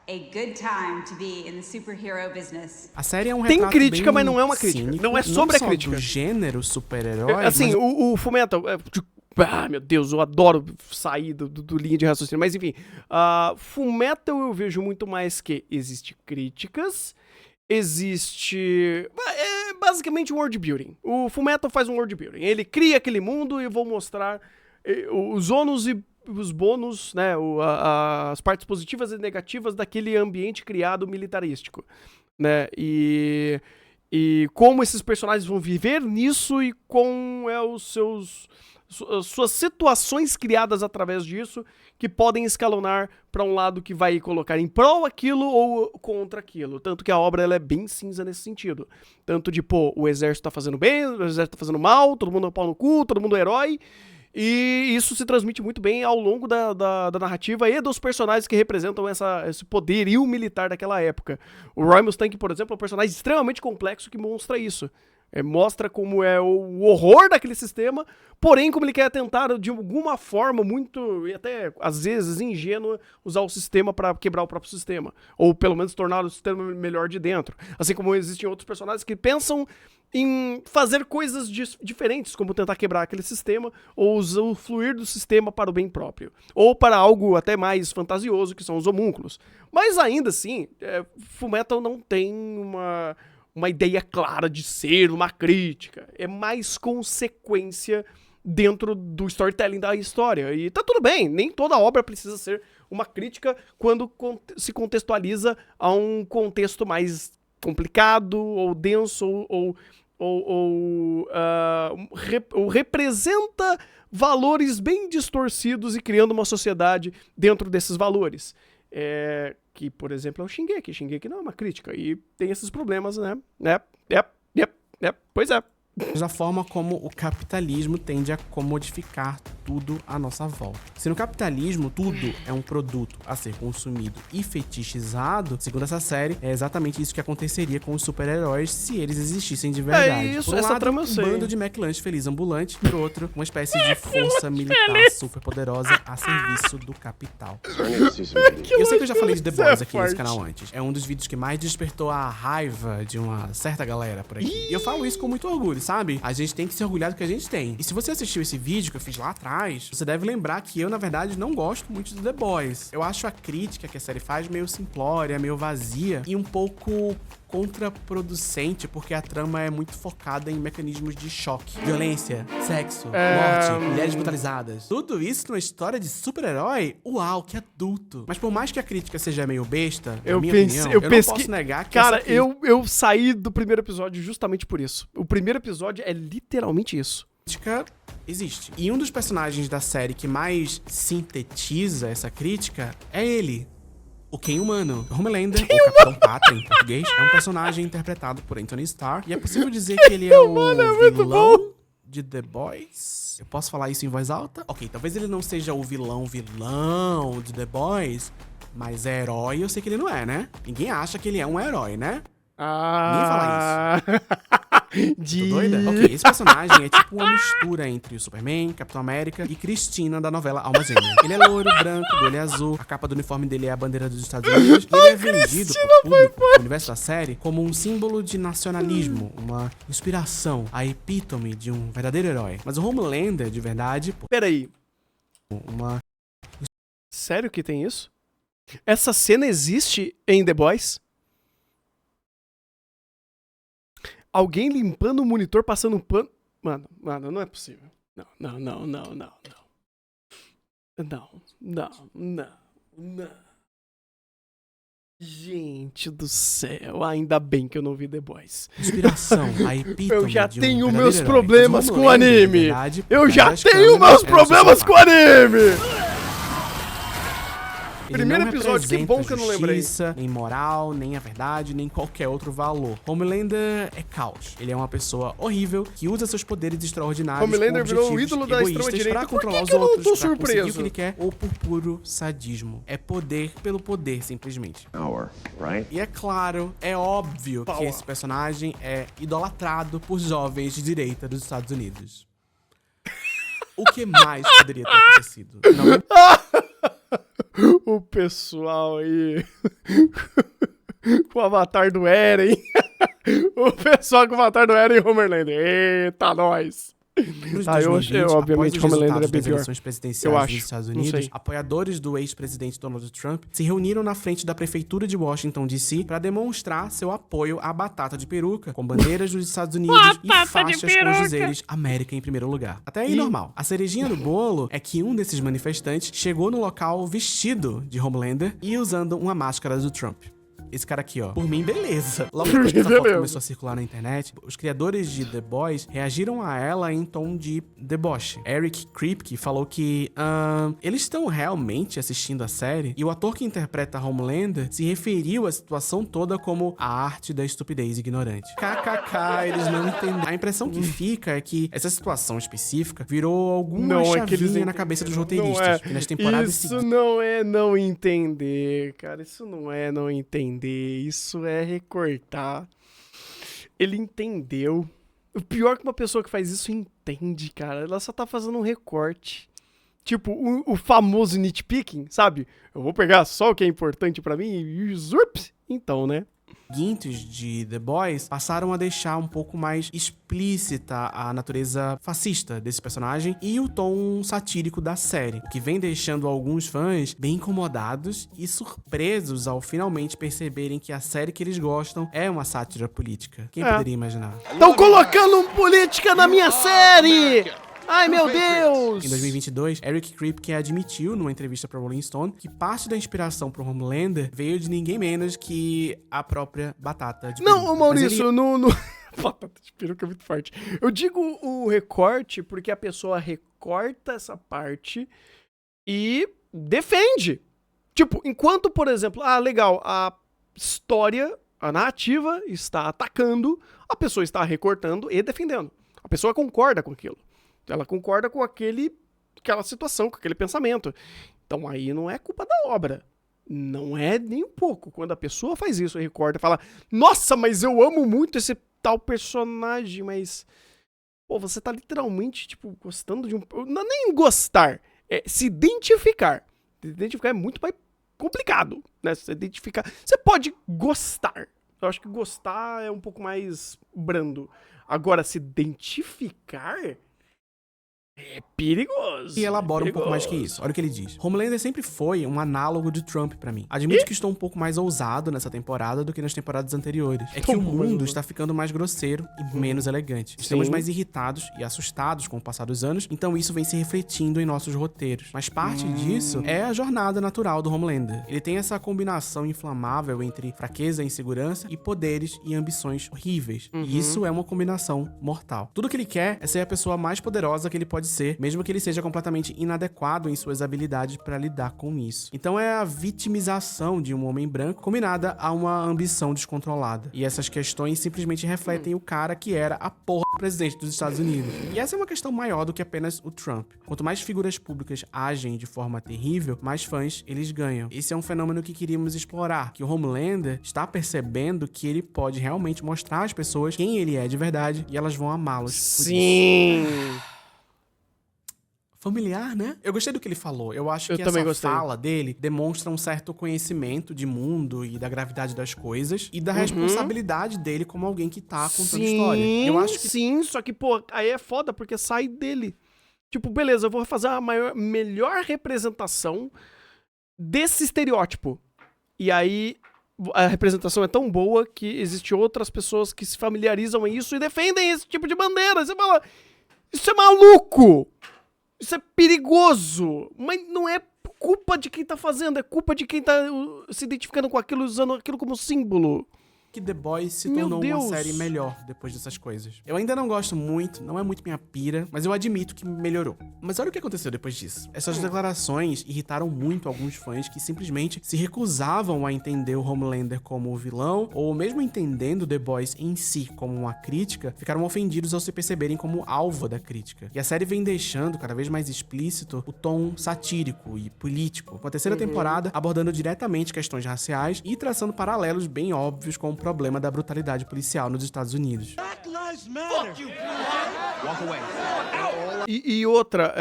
a good time to be in the superhero business. A série é um Tem retrato crítica, bem mas não é uma crítica. cínico, Não é sobre a só crítica. do gênero super-herói, Assim, mas o Fullmetal... meu Deus, eu adoro sair do linha de raciocínio. Mas enfim, Fullmetal eu vejo muito mais que existe críticas, existe... É basicamente um world building. O Fullmetal faz um world building. Ele cria aquele mundo e eu vou mostrar os ônus e os bônus, né, as partes positivas e negativas daquele ambiente criado militarístico, né, e como esses personagens vão viver nisso e com suas situações criadas através disso que podem escalonar para um lado que vai colocar em prol aquilo ou contra aquilo. Tanto que a obra ela é bem cinza nesse sentido. Tanto de, o exército tá fazendo bem, o exército tá fazendo mal, todo mundo é pau no cu, todo mundo é herói. E isso se transmite muito bem ao longo da narrativa e dos personagens que representam esse poderio militar daquela época. O Roy Mustang, por exemplo, é um personagem extremamente complexo que mostra isso. Mostra como é o horror daquele sistema, porém como ele quer tentar, de alguma forma, muito, e até às vezes ingênua, usar o sistema para quebrar o próprio sistema. Ou pelo menos tornar o sistema melhor de dentro. Assim como existem outros personagens que pensam em fazer coisas diferentes, como tentar quebrar aquele sistema, ou fluir do sistema para o bem próprio. Ou para algo até mais fantasioso, que são os homúnculos. Mas ainda assim, Fullmetal não tem uma ideia clara de ser uma crítica. É mais consequência dentro do storytelling da história. E tá tudo bem, nem toda obra precisa ser uma crítica quando se contextualiza a um contexto mais complicado ou denso ou representa valores bem distorcidos e criando uma sociedade dentro desses valores. Que, por exemplo, é o Shingeki. Shingeki não é uma crítica e tem esses problemas, né? Pois é. da forma como o capitalismo tende a comodificar tudo à nossa volta. Se no capitalismo tudo é um produto a ser consumido e fetichizado, segundo essa série, é exatamente isso que aconteceria com os super-heróis se eles existissem de verdade. Isso, por um essa lado, trama eu um sei. bando de McLanche feliz ambulante, por outro, uma espécie de força militar super poderosa a serviço do capital. Eu sei que eu já falei de The Boys aqui nesse canal antes. É um dos vídeos que mais despertou a raiva de uma certa galera por aqui. E eu falo isso com muito orgulho, sabe? A gente tem que se orgulhar do que a gente tem. E se você assistiu esse vídeo que eu fiz lá atrás, você deve lembrar que eu, na verdade, não gosto muito de The Boys. Eu acho a crítica que a série faz meio simplória, meio vazia e um pouco contraproducente, porque a trama é muito focada em mecanismos de choque, violência, sexo, morte, mulheres brutalizadas. Tudo isso numa história de super-herói? Uau, que adulto. Mas por mais que a crítica seja meio besta, na minha opinião, eu não posso negar que cara, essa eu saí do primeiro episódio justamente por isso. O primeiro episódio é literalmente isso. crítica existe. E um dos personagens da série que mais sintetiza essa crítica é ele, o Ken Humano. Homelander, ou Capitão Pátria em português, é um personagem interpretado por Anthony Starr, e é possível dizer que ele é o vilão de The Boys? Eu posso falar isso em voz alta? Ok, talvez ele não seja o vilão de The Boys, mas herói eu sei que ele não é, né? Ninguém acha que ele é um herói, né? Ninguém fala isso. Tô doida? Ok, esse personagem é tipo uma mistura entre o Superman, Capitão América e Cristina da novela Alma Gêmea. Ele é loiro, branco, do olho azul, a capa do uniforme dele é a bandeira dos Estados Unidos e ele é vendido pro público, no universo da série, como um símbolo de nacionalismo, uma inspiração, a epítome de um verdadeiro herói. Mas o Homelander, de verdade... Peraí. Sério que tem isso? Essa cena existe em The Boys? Alguém limpando o monitor, passando um pano... Mano, não é possível. Não. Não. Gente do céu, ainda bem que eu não vi The Boys. Inspiração, a epítome Eu já de um tenho verdadeiro meus herói. problemas Mas com o Homelander, de anime. verdade, por Eu trás já das tenho câmeras, meus é o problemas com o sociopata. anime. Ele Primeiro não episódio, que representa bom que eu não lembrei. justiça, nem moral, nem a verdade, nem qualquer outro valor. Homelander é caos. Ele é uma pessoa horrível que usa seus poderes extraordinários Homelander com virou o objetivos ídolo da egoístas extrema-direita. pra Por controlar que os eu não outros, tô pra conseguir o surpreso? que ele quer, ou por puro sadismo. É poder pelo poder, simplesmente. E é claro, é óbvio que esse personagem é idolatrado por jovens de direita dos Estados Unidos. O que mais poderia ter acontecido? Não O pessoal aí com o avatar do Eren. O pessoal com o avatar do Eren e Homelander. Eita, nós. Tá, eu achei, obviamente, Homelander é bem pior. Eleições presidenciais Eu dos acho, Estados não Unidos, sei. apoiadores do ex-presidente Donald Trump se reuniram na frente da prefeitura de Washington, D.C. para demonstrar seu apoio à batata de peruca, com bandeiras dos Estados Unidos e faixas com os dizeres América em primeiro lugar. Até aí normal. A cerejinha do bolo é que um desses manifestantes chegou no local vestido de Homelander e usando uma máscara do Trump. Esse cara aqui, ó. Por mim, beleza. Logo depois que essa foto começou a circular na internet, os criadores de The Boys reagiram a ela em tom de deboche. Eric Kripke falou que eles estão realmente assistindo a série, e o ator que interpreta Homelander se referiu à situação toda como a arte da estupidez ignorante. KKK, eles não entendem. A impressão que fica é que essa situação específica virou alguma chavinha na cabeça dos roteiristas. E nas temporadas Isso não é não entender, cara. Isso não é não entender. Isso é recortar. Ele entendeu. O pior é que uma pessoa que faz isso entende, cara. Ela só tá fazendo um recorte. Tipo, o famoso nitpicking, sabe? Eu vou pegar só o que é importante pra mim e zurps. Então, né? Seguintes de The Boys passaram a deixar um pouco mais explícita a natureza fascista desse personagem e o tom satírico da série, o que vem deixando alguns fãs bem incomodados e surpresos ao finalmente perceberem que a série que eles gostam é uma sátira política. Quem poderia imaginar? Estão colocando política na minha série! Ai, meu Deus! Em 2022, Eric Kripke admitiu numa entrevista para Rolling Stone que parte da inspiração pro Homelander veio de ninguém menos que a própria batata de peruca. Não, Maurício, no... Batata de peruca é muito forte. Eu digo o recorte porque a pessoa recorta essa parte e defende. Tipo, enquanto, por exemplo, legal, a história, a narrativa está atacando, a pessoa está recortando e defendendo. A pessoa concorda com aquilo. Ela concorda com aquela situação, com aquele pensamento. Então aí não é culpa da obra. Não é nem um pouco. Quando a pessoa faz isso e recorda e fala, nossa, mas eu amo muito esse tal personagem, mas... Pô, você tá literalmente, tipo, gostando de um... Não é nem gostar, é se identificar. Se identificar é muito mais complicado, né? Se identificar... Você pode gostar. Eu acho que gostar é um pouco mais brando. Agora, se identificar... É perigoso. E elabora um pouco mais que isso. Olha o que ele diz. Homelander sempre foi um análogo de Trump pra mim. Admito que estou um pouco mais ousado nessa temporada do que nas temporadas anteriores. É que o mundo está ficando mais grosseiro e menos elegante. Estamos mais irritados e assustados com o passar dos anos, então isso vem se refletindo em nossos roteiros. Mas parte disso é a jornada natural do Homelander. Ele tem essa combinação inflamável entre fraqueza e insegurança e poderes e ambições horríveis. E isso é uma combinação mortal. Tudo que ele quer é ser a pessoa mais poderosa que ele pode ser, mesmo que ele seja completamente inadequado em suas habilidades para lidar com isso. Então é a vitimização de um homem branco combinada a uma ambição descontrolada. E essas questões simplesmente refletem o cara que era a porra do presidente dos Estados Unidos. E essa é uma questão maior do que apenas o Trump. Quanto mais figuras públicas agem de forma terrível, mais fãs eles ganham. Esse é um fenômeno que queríamos explorar, que o Homelander está percebendo que ele pode realmente mostrar às pessoas quem ele é de verdade e elas vão amá-los. Sim! Familiar, né? Eu gostei do que ele falou. Eu acho que essa fala dele demonstra um certo conhecimento de mundo e da gravidade das coisas e da responsabilidade dele como alguém que tá contando história. Eu acho que... Sim, só que, pô, aí é foda porque sai dele. Tipo, beleza, eu vou fazer a melhor representação desse estereótipo. E aí a representação é tão boa que existem outras pessoas que se familiarizam a isso e defendem esse tipo de bandeira. Você fala, isso é maluco! Isso é perigoso, mas não é culpa de quem tá fazendo, é culpa de quem tá se identificando com aquilo, usando aquilo como símbolo. Que The Boys se Meu tornou Deus. uma série melhor depois dessas coisas. Eu ainda não gosto muito, não é muito minha pira, mas eu admito que melhorou. Mas olha o que aconteceu depois disso. Essas declarações irritaram muito alguns fãs que simplesmente se recusavam a entender o Homelander como o vilão, ou mesmo entendendo The Boys em si como uma crítica, ficaram ofendidos ao se perceberem como alvo da crítica. E a série vem deixando cada vez mais explícito o tom satírico e político, com a terceira temporada abordando diretamente questões raciais e traçando paralelos bem óbvios com o problema da brutalidade policial nos Estados Unidos. E outra,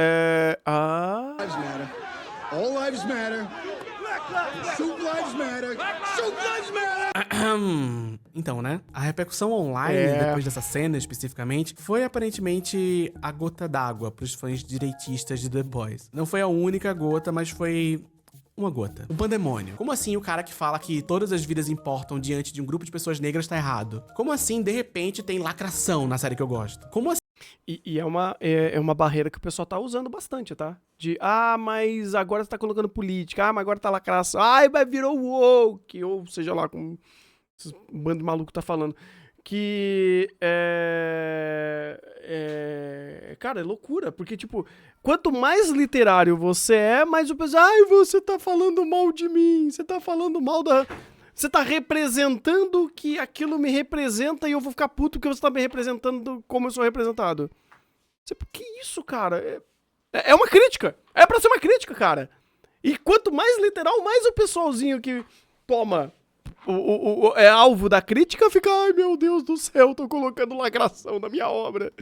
All lives matter. Shoot lives matter. Shoot lives matter. Então, né? A repercussão online, depois dessa cena especificamente, foi aparentemente a gota d'água pros fãs direitistas de The Boys. Não foi a única gota, mas foi uma gota. Um pandemônio. Como assim o cara que fala que todas as vidas importam diante de um grupo de pessoas negras tá errado? Como assim, de repente, tem lacração na série que eu gosto? Como assim? E é uma barreira que o pessoal tá usando bastante, tá? Mas agora você tá colocando política, mas agora tá lacração, mas virou woke, ou seja lá, como esse bando de maluco tá falando. Que cara, é loucura, porque, tipo, quanto mais literário você é, mais o pessoal, você tá falando mal de mim, você tá falando mal da... Você tá representando que aquilo me representa e eu vou ficar puto porque você tá me representando como eu sou representado. Que isso, cara? É uma crítica. É pra ser uma crítica, cara. E quanto mais literal, mais o pessoalzinho que toma é alvo da crítica fica, ai meu Deus do céu, tô colocando lacração na minha obra.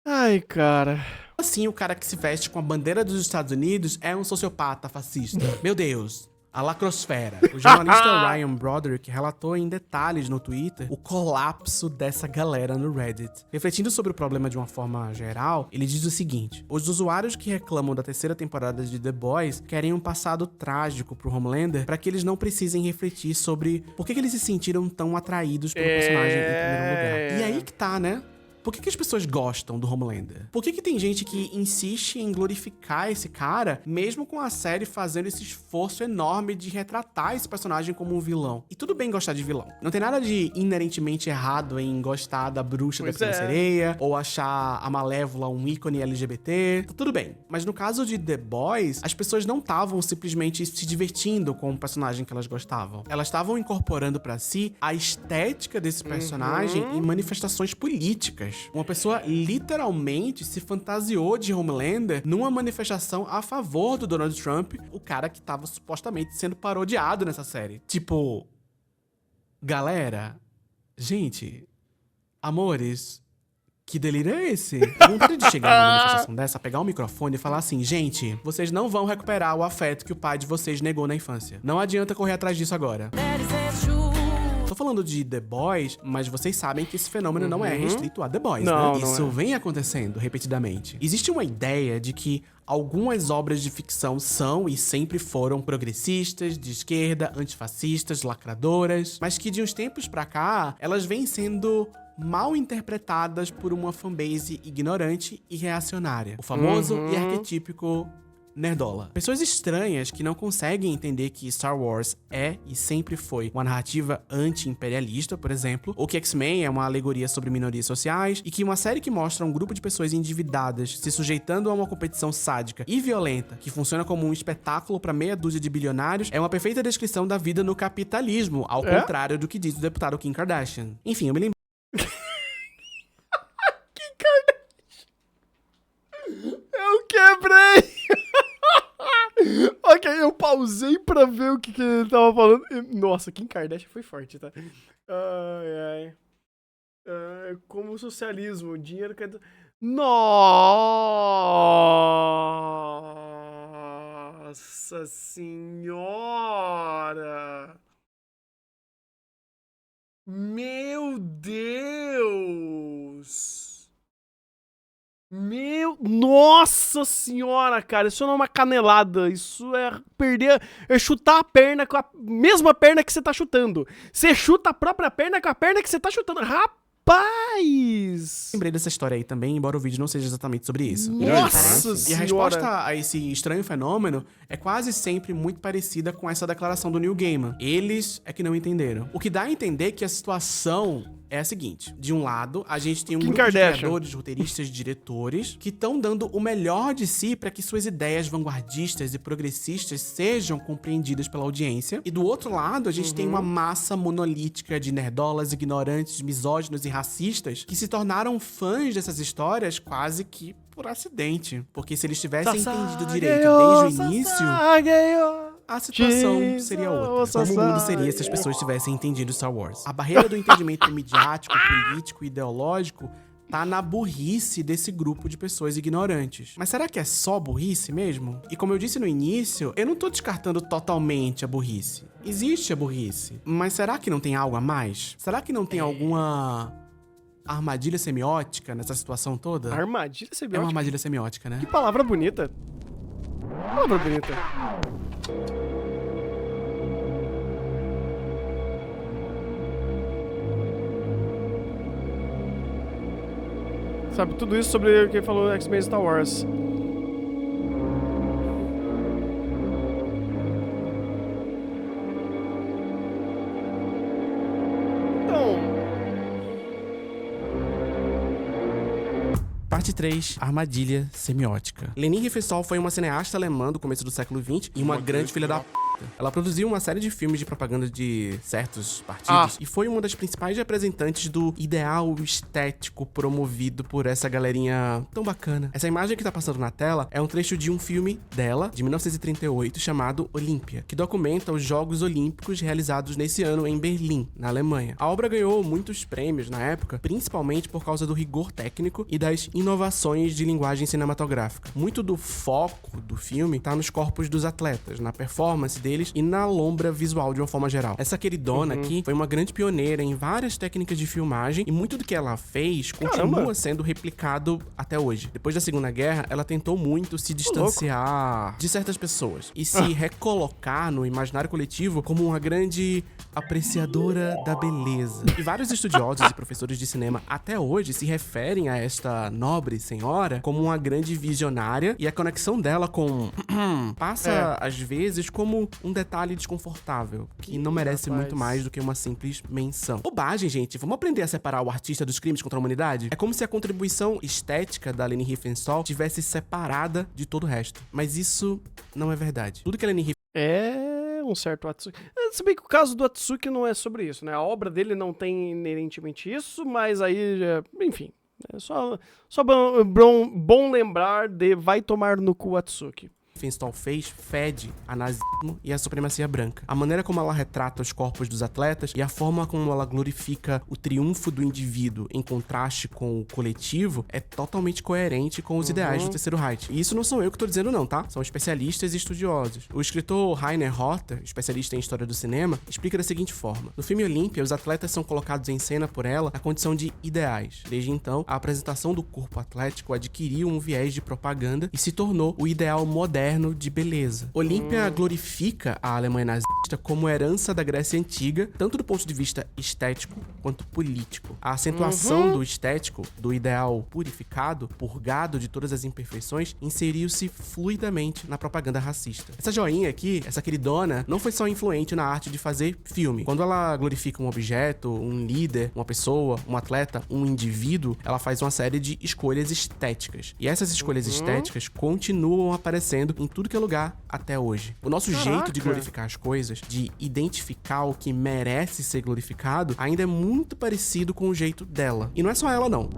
Ai, cara. Assim, o cara que se veste com a bandeira dos Estados Unidos é um sociopata fascista. Meu Deus. A lacrosfera. O jornalista Ryan Broderick relatou em detalhes no Twitter o colapso dessa galera no Reddit. Refletindo sobre o problema de uma forma geral, ele diz o seguinte: os usuários que reclamam da terceira temporada de The Boys querem um passado trágico pro Homelander para que eles não precisem refletir sobre por que eles se sentiram tão atraídos pelo personagem em primeiro lugar. E aí que tá, né? Por que as pessoas gostam do Homelander? Por que tem gente que insiste em glorificar esse cara, mesmo com a série fazendo esse esforço enorme de retratar esse personagem como um vilão? E tudo bem gostar de vilão. Não tem nada de inerentemente errado em gostar da bruxa da Pequena Sereia, ou achar a Malévola um ícone LGBT. Tá tudo bem. Mas no caso de The Boys, as pessoas não estavam simplesmente se divertindo com o personagem que elas gostavam. Elas estavam incorporando pra si a estética desse personagem em manifestações políticas. Uma pessoa literalmente se fantasiou de Homelander numa manifestação a favor do Donald Trump, o cara que tava supostamente sendo parodiado nessa série. Tipo, galera, gente, amores, que delírio é esse? A vontade de chegar numa manifestação dessa, pegar um microfone e falar assim: gente, vocês não vão recuperar o afeto que o pai de vocês negou na infância. Não adianta correr atrás disso agora. Tô falando de The Boys, mas vocês sabem que esse fenômeno não é restrito a The Boys, né? Isso vem acontecendo repetidamente. Existe uma ideia de que algumas obras de ficção são e sempre foram progressistas, de esquerda, antifascistas, lacradoras, mas que de uns tempos pra cá, elas vêm sendo mal interpretadas por uma fanbase ignorante e reacionária. O famoso e arquetípico nerdola. Pessoas estranhas que não conseguem entender que Star Wars é e sempre foi uma narrativa anti-imperialista, por exemplo, ou que X-Men é uma alegoria sobre minorias sociais, e que uma série que mostra um grupo de pessoas endividadas se sujeitando a uma competição sádica e violenta que funciona como um espetáculo para meia dúzia de bilionários é uma perfeita descrição da vida no capitalismo, ao contrário do que diz o deputado Kim Kardashian. Enfim, eu me lembro. Kim Kardashian! Eu quebrei! Ok, eu pausei pra ver o que ele tava falando. Nossa, Kim Kardashian foi forte, tá? Ai. Como o socialismo, dinheiro que... Nossa senhora! Meu Deus! Nossa senhora, cara, isso não é uma canelada, isso é chutar a perna com a mesma perna que você tá chutando. Você chuta a própria perna com a perna que você tá chutando. Rapaz! Lembrei dessa história aí também, embora o vídeo não seja exatamente sobre isso. Nossa E a resposta a esse estranho fenômeno é quase sempre muito parecida com essa declaração do Neil Gaiman. Eles é que não entenderam. O que dá a entender que a situação é a seguinte. De um lado, a gente tem um grupo de criadores, roteiristas, diretores que estão dando o melhor de si para que suas ideias vanguardistas e progressistas sejam compreendidas pela audiência. E do outro lado, a gente tem uma massa monolítica de nerdolas, ignorantes, misóginos e racistas que se tornaram fãs dessas histórias quase que por acidente. Porque se eles tivessem entendido direito desde o início, a situação seria outra. Como o mundo seria se as pessoas tivessem entendido Star Wars? A barreira do entendimento midiático, político e ideológico tá na burrice desse grupo de pessoas ignorantes. Mas será que é só burrice mesmo? E como eu disse no início, eu não tô descartando totalmente a burrice. Existe a burrice. Mas será que não tem algo a mais? Será que não tem alguma armadilha semiótica nessa situação toda? Armadilha semiótica? É uma armadilha semiótica, né? Que palavra bonita. Palavra bonita. Sabe, tudo isso sobre o que ele falou no X-Men Star Wars. Parte 3, armadilha semiótica. Leni Riefenstahl foi uma cineasta alemã do começo do século XX e uma grande filha da p***. Ela produziu uma série de filmes de propaganda de certos partidos e foi uma das principais representantes do ideal estético promovido por essa galerinha tão bacana. Essa imagem que tá passando na tela é um trecho de um filme dela, de 1938, chamado Olímpia, que documenta os Jogos Olímpicos realizados nesse ano em Berlim, na Alemanha. A obra ganhou muitos prêmios na época, principalmente por causa do rigor técnico e das inovações de linguagem cinematográfica. Muito do foco do filme tá nos corpos dos atletas, na performance deles e na lombra visual de uma forma geral. Essa queridona aqui foi uma grande pioneira em várias técnicas de filmagem e muito do que ela fez continua sendo replicado até hoje. Depois da Segunda Guerra, ela tentou muito se distanciar de certas pessoas e se recolocar no imaginário coletivo como uma grande apreciadora da beleza. E vários estudiosos e professores de cinema até hoje se referem a esta nobre senhora como uma grande visionária e a conexão dela com passa às vezes como um detalhe desconfortável, que não merece muito mais do que uma simples menção. Bobagem, gente. Vamos aprender a separar o artista dos crimes contra a humanidade? É como se a contribuição estética da Leni Riefenstahl tivesse separada de todo o resto. Mas isso não é verdade. Tudo que a Leni É um certo Atsuki. Se bem que o caso do Atsuki não é sobre isso, né? A obra dele não tem inerentemente isso, mas aí, enfim, é só bom lembrar de vai tomar no cu Atsuki. Riefenstahl fez fede a nazismo e a supremacia branca. A maneira como ela retrata os corpos dos atletas e a forma como ela glorifica o triunfo do indivíduo em contraste com o coletivo é totalmente coerente com os ideais do Terceiro Reich. E isso não sou eu que tô dizendo não, tá? São especialistas e estudiosos. O escritor Rainer Rotter, especialista em história do cinema, explica da seguinte forma. No filme Olímpia, os atletas são colocados em cena por ela na condição de ideais. Desde então, a apresentação do corpo atlético adquiriu um viés de propaganda e se tornou o ideal moderno de beleza. Olímpia glorifica a Alemanha nazista como herança da Grécia Antiga, tanto do ponto de vista estético quanto político. A acentuação do estético, do ideal purificado, purgado de todas as imperfeições, inseriu-se fluidamente na propaganda racista. Essa joinha aqui, essa queridona, não foi só influente na arte de fazer filme. Quando ela glorifica um objeto, um líder, uma pessoa, um atleta, um indivíduo, ela faz uma série de escolhas estéticas. E essas escolhas estéticas continuam aparecendo em tudo que é lugar até hoje. O nosso jeito de glorificar as coisas, de identificar o que merece ser glorificado, ainda é muito parecido com o jeito dela. E não é só ela, não.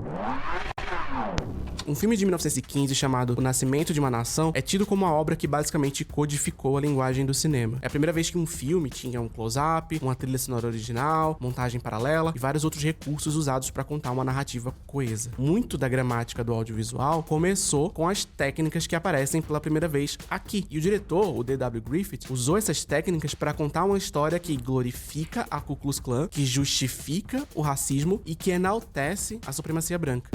Um filme de 1915 chamado O Nascimento de uma Nação é tido como uma obra que basicamente codificou a linguagem do cinema. É a primeira vez que um filme tinha um close-up, uma trilha sonora original, montagem paralela e vários outros recursos usados para contar uma narrativa coesa. Muito da gramática do audiovisual começou com as técnicas que aparecem pela primeira vez aqui. E o diretor, o D.W. Griffith, usou essas técnicas para contar uma história que glorifica a Ku Klux Klan, que justifica o racismo e que enaltece a supremacia branca.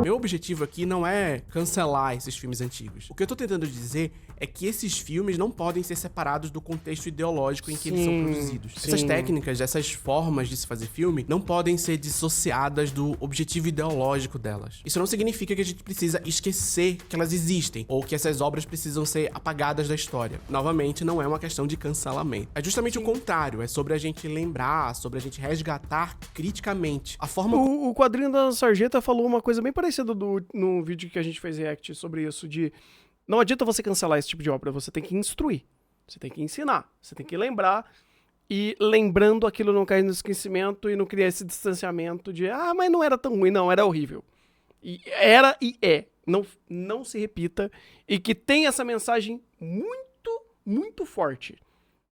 Meu objetivo aqui não é cancelar esses filmes antigos. O que eu tô tentando dizer é que esses filmes não podem ser separados do contexto ideológico em que eles são produzidos. Essas técnicas, essas formas de se fazer filme, não podem ser dissociadas do objetivo ideológico delas. Isso não significa que a gente precisa esquecer que elas existem, ou que essas obras precisam ser apagadas da história. Novamente, não é uma questão de cancelamento. É justamente o contrário, é sobre a gente lembrar, sobre a gente resgatar criticamente a forma... O quadrinho da Sarjeta falou uma coisa bem parecida no vídeo que a gente fez react sobre isso, de não adianta você cancelar esse tipo de obra, você tem que instruir, você tem que ensinar, você tem que lembrar, e lembrando aquilo não cair no esquecimento e não criar esse distanciamento de mas não era tão ruim, não, era horrível. E era e é. Não se repita, e que tem essa mensagem muito, muito forte,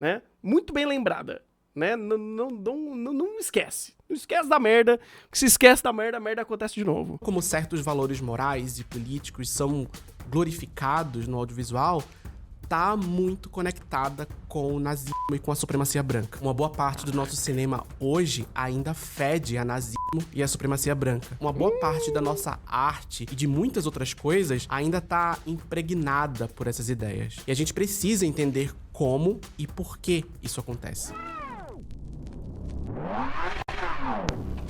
né? Muito bem lembrada, né? Não esquece. Não esquece da merda, porque se esquece da merda, a merda acontece de novo. Como certos valores morais e políticos são glorificados no audiovisual, tá muito conectada com o nazismo e com a supremacia branca. Uma boa parte do nosso cinema hoje ainda fede a nazismo e a supremacia branca. Uma boa parte da nossa arte e de muitas outras coisas ainda tá impregnada por essas ideias. E a gente precisa entender como e por que isso acontece.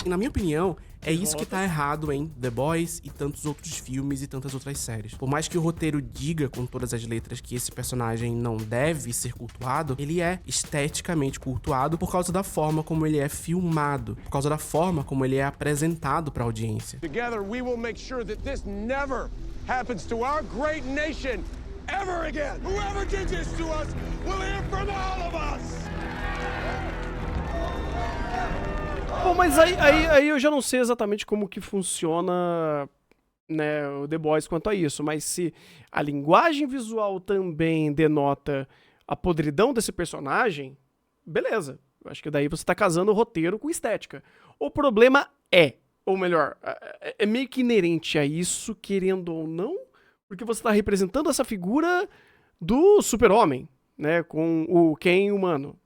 E, na minha opinião, é isso que tá errado em The Boys e tantos outros filmes e tantas outras séries. Por mais que o roteiro diga com todas as letras que esse personagem não deve ser cultuado, ele é esteticamente cultuado por causa da forma como ele é filmado, por causa da forma como ele é apresentado pra audiência. Together we will make sure that this never happens to our great nation ever again. Whoever did this to us will hear from all of us. Bom, mas aí eu já não sei exatamente como que funciona, né, o The Boys quanto a isso, mas se a linguagem visual também denota a podridão desse personagem, beleza. Acho que daí você tá casando o roteiro com estética. O problema ou melhor, é meio que inerente a isso, querendo ou não, porque você tá representando essa figura do super-homem, né, com o Ken humano.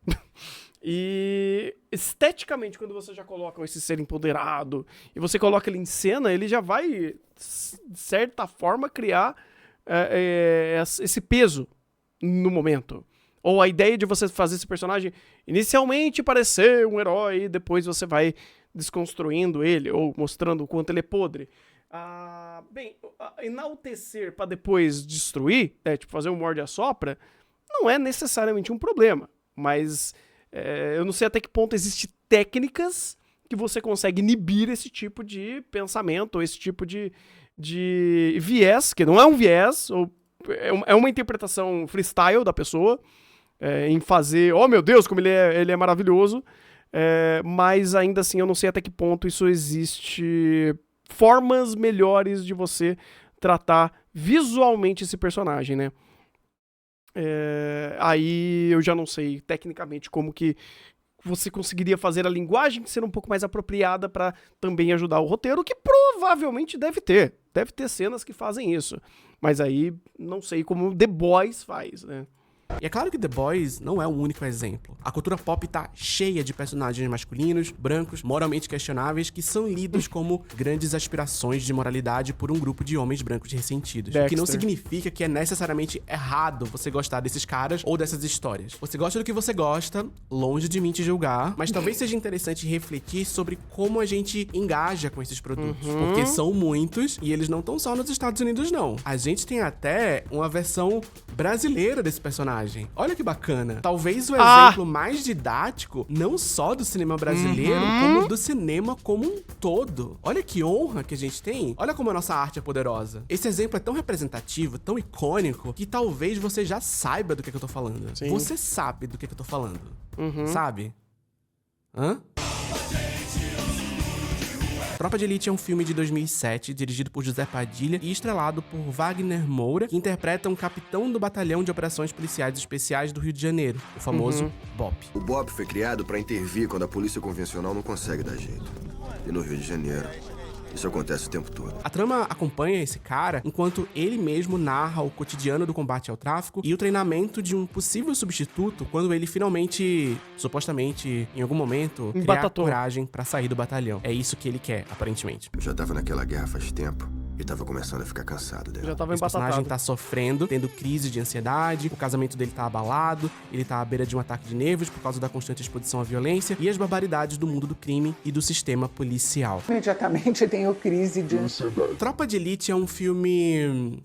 E esteticamente, quando você já coloca esse ser empoderado e você coloca ele em cena, ele já vai, de certa forma, criar esse peso no momento. Ou a ideia de você fazer esse personagem inicialmente parecer um herói e depois você vai desconstruindo ele ou mostrando o quanto ele é podre. Enaltecer para depois destruir, tipo fazer um morde-a-sopra, não é necessariamente um problema, mas... eu não sei até que ponto existem técnicas que você consegue inibir esse tipo de pensamento, ou esse tipo de viés, que não é um viés, ou é uma interpretação freestyle da pessoa, em fazer, oh meu Deus, como ele é maravilhoso, mas ainda assim eu não sei até que ponto isso existe formas melhores de você tratar visualmente esse personagem, né? Aí eu já não sei tecnicamente como que você conseguiria fazer a linguagem ser um pouco mais apropriada para também ajudar o roteiro, que provavelmente deve ter cenas que fazem isso, mas aí não sei como The Boys faz, né? E é claro que The Boys não é o único exemplo. A cultura pop tá cheia de personagens masculinos, brancos, moralmente questionáveis, que são lidos como grandes aspirações de moralidade por um grupo de homens brancos ressentidos. O que não significa que é necessariamente errado você gostar desses caras ou dessas histórias. Você gosta do que você gosta, longe de mim te julgar, mas talvez seja interessante refletir sobre como a gente engaja com esses produtos. Porque são muitos e eles não estão só nos Estados Unidos, não. A gente tem até uma versão brasileira desse personagem. Olha que bacana. Talvez o exemplo mais didático, não só do cinema brasileiro, como do cinema como um todo. Olha que honra que a gente tem. Olha como a nossa arte é poderosa. Esse exemplo é tão representativo, tão icônico, que talvez você já saiba do que eu tô falando. Sim. Você sabe do que eu tô falando. Sabe? Hã? Tropa de Elite é um filme de 2007, dirigido por José Padilha e estrelado por Wagner Moura, que interpreta um capitão do Batalhão de Operações Policiais Especiais do Rio de Janeiro, o famoso BOP. O BOP foi criado para intervir quando a polícia convencional não consegue dar jeito. E no Rio de Janeiro, isso acontece o tempo todo. A trama acompanha esse cara enquanto ele mesmo narra o cotidiano do combate ao tráfico e o treinamento de um possível substituto quando ele finalmente, supostamente, em algum momento, criar coragem pra sair do batalhão. É isso que ele quer, aparentemente. Eu já tava naquela guerra faz tempo. E tava começando a ficar cansado dela. Já tava Esse personagem empatatado. tá sofrendo, tendo crise de ansiedade, o casamento dele tá abalado, ele tá à beira de um ataque de nervos por causa da constante exposição à violência e as barbaridades do mundo do crime e do sistema policial. Imediatamente tenho crise de ansiedade. Tropa de Elite é um filme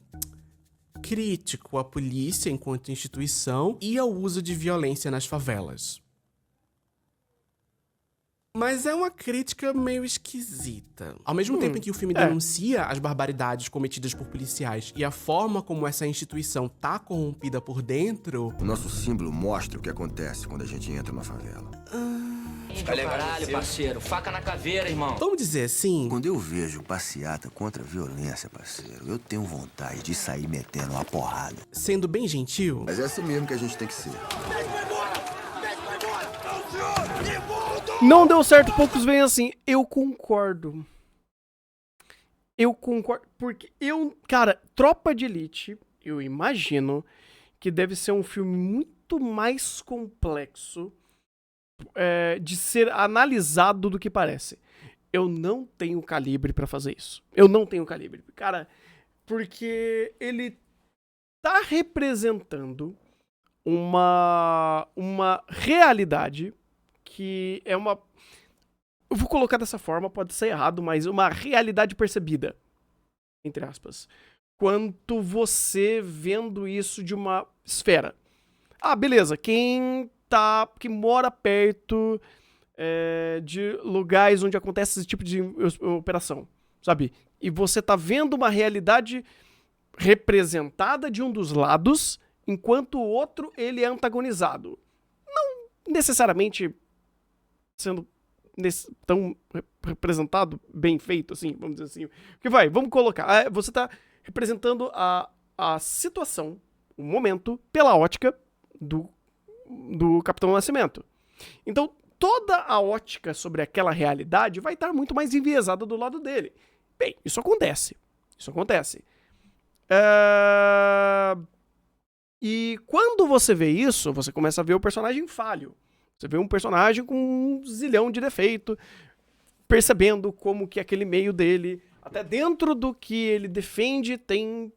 crítico à polícia enquanto instituição e ao uso de violência nas favelas. Mas é uma crítica meio esquisita. Ao mesmo tempo em que o filme denuncia as barbaridades cometidas por policiais e a forma como essa instituição tá corrompida por dentro... O nosso símbolo mostra o que acontece quando a gente entra numa favela. Caralho, parceiro. Faca na caveira, irmão. Vamos dizer assim... Quando eu vejo passeata contra a violência, parceiro, eu tenho vontade de sair metendo uma porrada. Sendo bem gentil... Mas é assim mesmo que a gente tem que ser. Não deu certo, poucos veem assim. Eu concordo. Porque cara, Tropa de Elite, eu imagino que deve ser um filme muito mais complexo de ser analisado do que parece. Eu não tenho calibre pra fazer isso. Eu não tenho calibre. Cara, porque ele tá representando uma realidade que é uma... Eu vou colocar dessa forma, pode ser errado, mas uma realidade percebida, entre aspas. Quanto você vendo isso de uma esfera. Ah, beleza, que mora perto de lugares onde acontece esse tipo de operação, sabe? E você tá vendo uma realidade representada de um dos lados, enquanto o outro, ele é antagonizado. Não necessariamente sendo tão representado, bem feito, assim, vamos dizer assim. Porque vamos colocar, você tá representando a situação, o momento, pela ótica do Capitão Nascimento. Então, toda a ótica sobre aquela realidade vai estar muito mais enviesada do lado dele. Bem, isso acontece. E quando você vê isso, você começa a ver o personagem falho. Você vê um personagem com um zilhão de defeito, percebendo como que aquele meio dele, até dentro do que ele defende, tem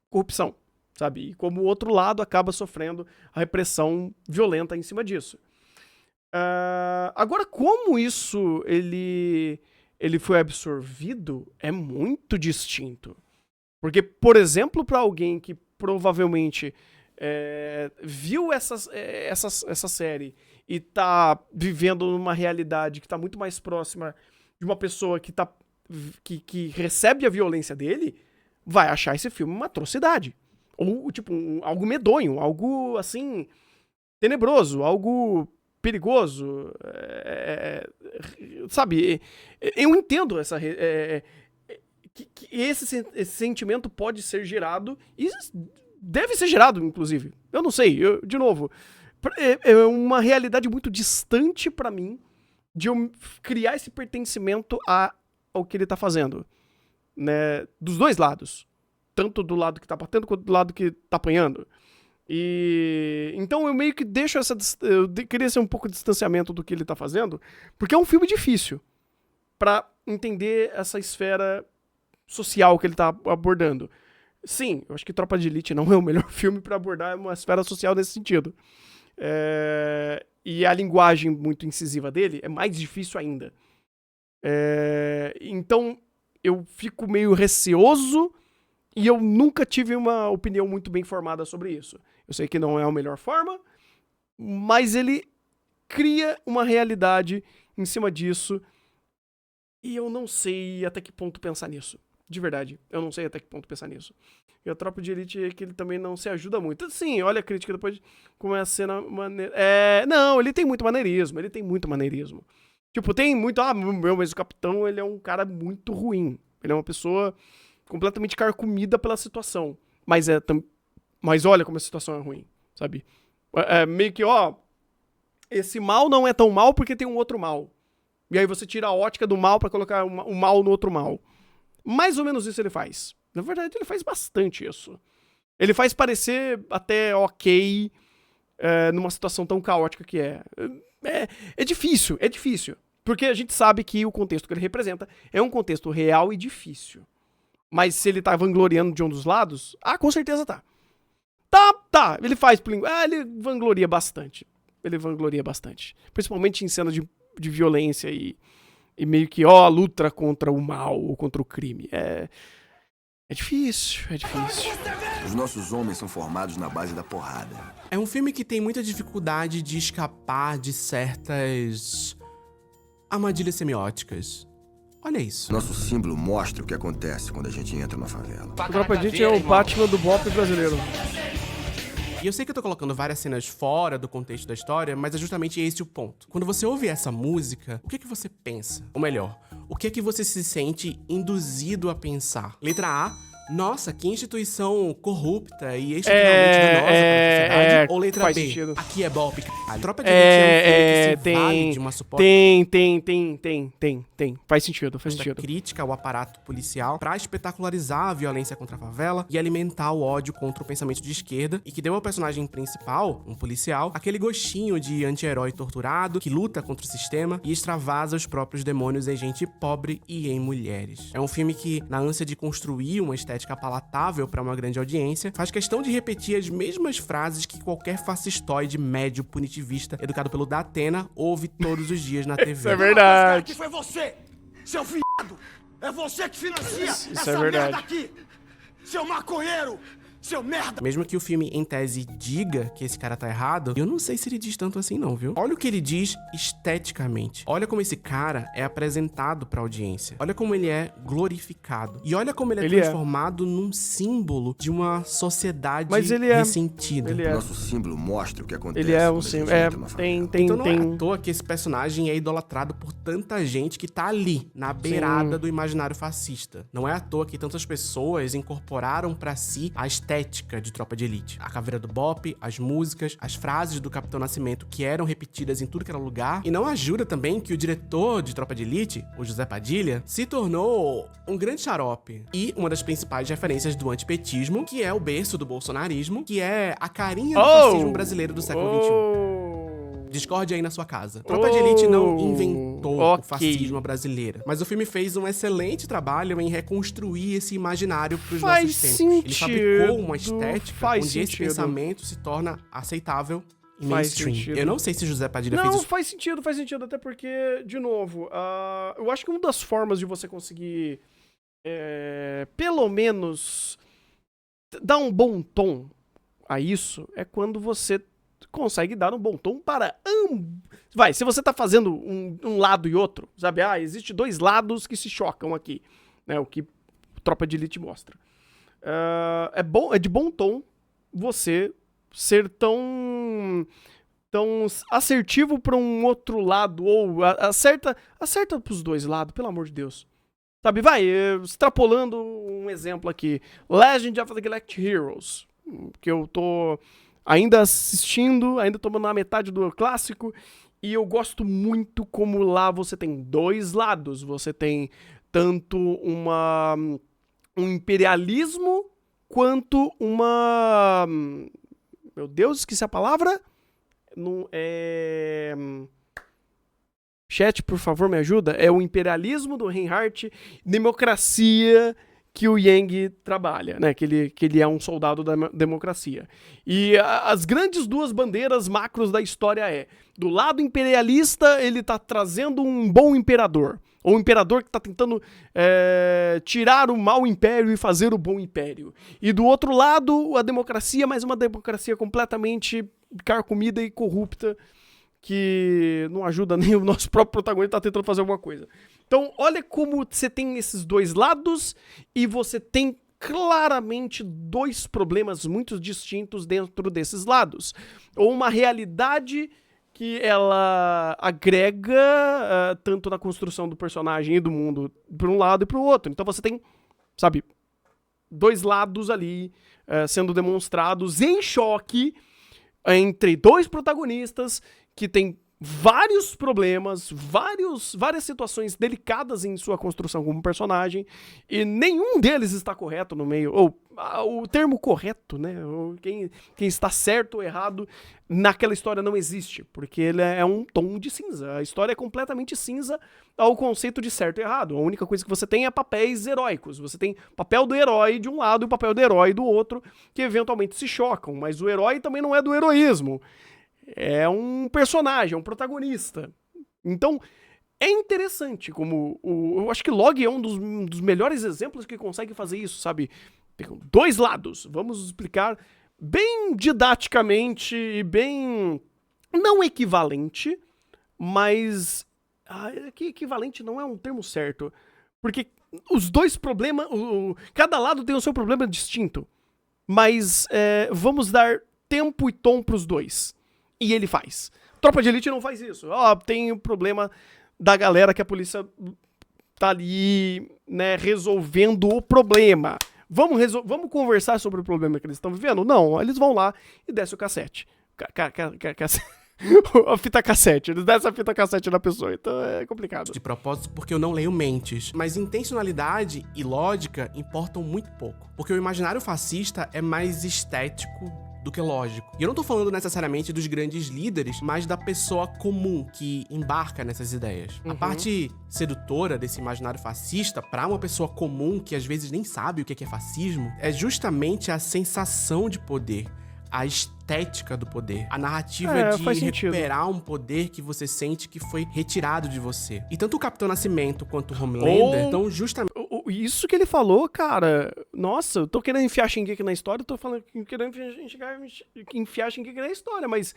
corrupção, sabe? E como o outro lado acaba sofrendo a repressão violenta em cima disso. Agora, como isso ele foi absorvido, é muito distinto. Porque, por exemplo, para alguém que provavelmente viu essa série e tá vivendo numa realidade que tá muito mais próxima de uma pessoa que recebe a violência dele, vai achar esse filme uma atrocidade. Ou, tipo, algo medonho, algo, assim, tenebroso, algo perigoso. Sabe? Eu entendo que esse sentimento pode ser gerado e deve ser gerado, inclusive. Eu não sei, de novo... É uma realidade muito distante pra mim de eu criar esse pertencimento ao que ele tá fazendo, né? Dos dois lados. Tanto do lado que tá batendo quanto do lado que tá apanhando. E então eu meio que deixo eu queria ser um pouco de distanciamento do que ele tá fazendo, porque é um filme difícil pra entender essa esfera social que ele tá abordando. Sim, eu acho que Tropa de Elite não é o melhor filme pra abordar uma esfera social nesse sentido. E a linguagem muito incisiva dele é mais difícil ainda. Então eu fico meio receoso e eu nunca tive uma opinião muito bem formada sobre isso. Eu sei que não é a melhor forma, mas ele cria uma realidade em cima disso e eu não sei até que ponto pensar nisso. De verdade, eu não sei até que ponto pensar nisso. E a Tropa de Elite é que ele também não se ajuda muito. Sim, olha a crítica depois começa a ser na maneira... Não, ele tem muito maneirismo. Tipo, tem muito... mas o Capitão, ele é um cara muito ruim. Ele é uma pessoa completamente carcomida pela situação. Mas olha como a situação é ruim, sabe? Meio que, esse mal não é tão mal porque tem um outro mal. E aí você tira a ótica do mal pra colocar o mal no outro mal. Mais ou menos isso ele faz. Na verdade, ele faz bastante isso. Ele faz parecer até ok numa situação tão caótica que é. É difícil. Porque a gente sabe que o contexto que ele representa é um contexto real e difícil. Mas se ele tá vangloriando de um dos lados, com certeza tá. Tá. Ele faz... ele vangloria bastante. Principalmente em cenas de violência e meio que, a luta contra o mal ou contra o crime. É difícil. Os nossos homens são formados na base da porrada. É um filme que tem muita dificuldade de escapar de certas armadilhas semióticas. Olha isso. Nosso símbolo mostra o que acontece quando a gente entra na favela. O Tropa de Elite é o Batman do Bop brasileiro. E eu sei que eu tô colocando várias cenas fora do contexto da história, mas é justamente esse o ponto. Quando você ouve essa música, o que é que você pensa? Ou melhor, o que é que você se sente induzido a pensar? Letra A: nossa, que instituição corrupta e extremamente danosa para a sociedade. Ou letra B: sentido. Aqui é golpe, caralho. Tropa de Elite é um filme que se vale de uma suposta... Tem. Faz sentido. Crítica ao aparato policial pra espetacularizar a violência contra a favela e alimentar o ódio contra o pensamento de esquerda, e que deu ao personagem principal, um policial, aquele gostinho de anti-herói torturado que luta contra o sistema e extravasa os próprios demônios em gente pobre e em mulheres. É um filme que, na ânsia de construir uma estética palatável para uma grande audiência, faz questão de repetir as mesmas frases que qualquer fascistoide médio punitivista educado pelo Datena ouve todos os dias na TV. Isso é verdade. Que foi você, seu fiado! É você que financia essa merda aqui! Seu maconheiro! Seu merda! Mesmo que o filme, em tese, diga que esse cara tá errado, eu não sei se ele diz tanto assim não, viu? Olha o que ele diz esteticamente. Olha como esse cara é apresentado pra audiência. Olha como ele é glorificado. E olha como ele é transformado num símbolo de uma sociedade ressentida. Nosso símbolo mostra o que acontece. Ele é um símbolo. Então não é à toa que esse personagem é idolatrado por tanta gente que tá ali, na beirada do imaginário fascista. Não é à toa que tantas pessoas incorporaram pra si a estética de Tropa de Elite. A caveira do Bop, as músicas, as frases do Capitão Nascimento que eram repetidas em tudo que era lugar. E não ajuda também que o diretor de Tropa de Elite, o José Padilha, se tornou um grande xarope e uma das principais referências do antipetismo, que é o berço do bolsonarismo, que é a carinha do fascismo brasileiro do século XXI. Discorde aí na sua casa. Tropa de Elite não inventou o fascismo brasileiro, mas o filme fez um excelente trabalho em reconstruir esse imaginário pros nossos tempos. Ele fabricou uma estética onde esse pensamento se torna aceitável e mainstream. Eu não sei se José Padilha fez isso. Não, faz sentido, até porque, de novo, eu acho que uma das formas de você conseguir, pelo menos, dar um bom tom a isso, é quando você consegue dar um bom tom para ambos. Se você tá fazendo um lado e outro, sabe? Existe dois lados que se chocam aqui, né? O que Tropa de Elite mostra. É de bom tom você ser tão assertivo para um outro lado, ou acerta pros dois lados, pelo amor de Deus. Sabe, extrapolando um exemplo aqui. Legend of the Galactic Heroes, que eu tô ainda assistindo, ainda tomando a metade do clássico, e eu gosto muito como lá você tem dois lados. Você tem tanto um imperialismo, quanto uma... Meu Deus, esqueci a palavra. Chat, por favor, me ajuda. É o imperialismo do Reinhardt, democracia que o Yang trabalha, né? Que ele é um soldado da democracia. E as grandes duas bandeiras macros da história do lado imperialista, ele tá trazendo um bom imperador. Ou um imperador que tá tentando tirar o mau império e fazer o bom império. E do outro lado, a democracia, mas uma democracia completamente carcomida e corrupta, que não ajuda nem o nosso próprio protagonista tá tentando fazer alguma coisa. Então, olha como você tem esses dois lados e você tem claramente dois problemas muito distintos dentro desses lados. Ou uma realidade que ela agrega tanto na construção do personagem e do mundo para um lado e para o outro. Então você tem, sabe, dois lados ali sendo demonstrados em choque entre dois protagonistas que tem vários problemas, várias situações delicadas em sua construção como personagem, e nenhum deles está correto no meio, ou o termo correto, né? Ou quem está certo ou errado naquela história não existe, porque ele é um tom de cinza. A história é completamente cinza ao conceito de certo e errado. A única coisa que você tem é papéis heróicos. Você tem papel do herói de um lado e o papel do herói do outro, que eventualmente se chocam, mas o herói também não é do heroísmo. É um personagem, é um protagonista. Então, é interessante como... eu acho que Log é um dos melhores exemplos que consegue fazer isso, sabe? Pegam dois lados. Vamos explicar bem didaticamente e bem... não equivalente, mas... que equivalente não é um termo certo. Porque os dois problemas... cada lado tem o seu problema distinto. Mas vamos dar tempo e tom pros dois. E ele faz. Tropa de Elite não faz isso. Tem o problema da galera que a polícia tá ali, né, resolvendo o problema. Vamos conversar sobre o problema que eles estão vivendo? Não, eles vão lá e descem o cassete. A fita cassete. Eles descem a fita cassete da pessoa, então é complicado. De propósito, porque eu não leio mentes. Mas intencionalidade e lógica importam muito pouco. Porque o imaginário fascista é mais estético do que lógico. E eu não tô falando necessariamente dos grandes líderes, mas da pessoa comum que embarca nessas ideias. A parte sedutora desse imaginário fascista, pra uma pessoa comum que às vezes nem sabe o que é fascismo, é justamente a sensação de poder, a estética do poder, a narrativa de recuperar um poder que você sente que foi retirado de você. E tanto o Capitão Nascimento quanto o Homelander estão justamente... Isso que ele falou, cara, nossa, eu tô querendo enfiar Shingeki na história, eu tô falando que querendo enfiar Shingeki na história, mas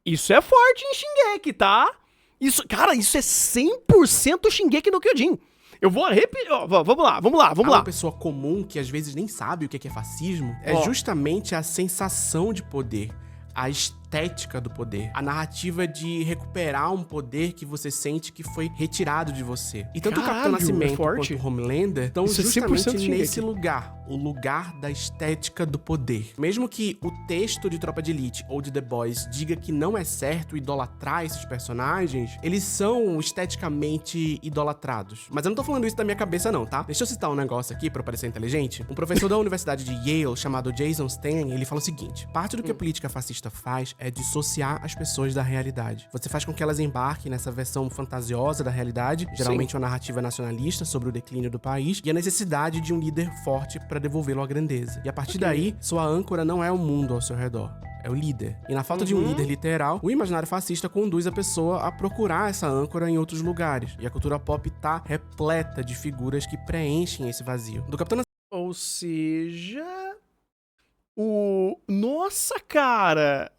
isso é forte em Shingeki, tá? Isso, cara, isso é 100% Shingeki no Kyojin. Eu vou repetir, vamos lá. Uma pessoa comum que às vezes nem sabe o que é fascismo, é justamente a sensação de poder, a estética do poder, a narrativa de recuperar um poder que você sente que foi retirado de você. E tanto o Capitão Nascimento quanto o Homelander estão justamente nesse lugar, o lugar da estética do poder. Mesmo que o texto de Tropa de Elite ou de The Boys diga que não é certo idolatrar esses personagens, eles são esteticamente idolatrados. Mas eu não tô falando isso da minha cabeça não, tá? Deixa eu citar um negócio aqui pra parecer inteligente. Um professor da Universidade de Yale, chamado Jason Stein, ele fala o seguinte: parte do que a política fascista faz é dissociar as pessoas da realidade. Você faz com que elas embarquem nessa versão fantasiosa da realidade, geralmente uma narrativa nacionalista sobre o declínio do país e a necessidade de um líder forte para devolvê-lo à grandeza. E a partir daí, sua âncora não é o mundo ao seu redor, é o líder. E na falta de um líder literal, o imaginário fascista conduz a pessoa a procurar essa âncora em outros lugares. E a cultura pop tá repleta de figuras que preenchem esse vazio. Do Capitão... Ou seja... Nossa, cara,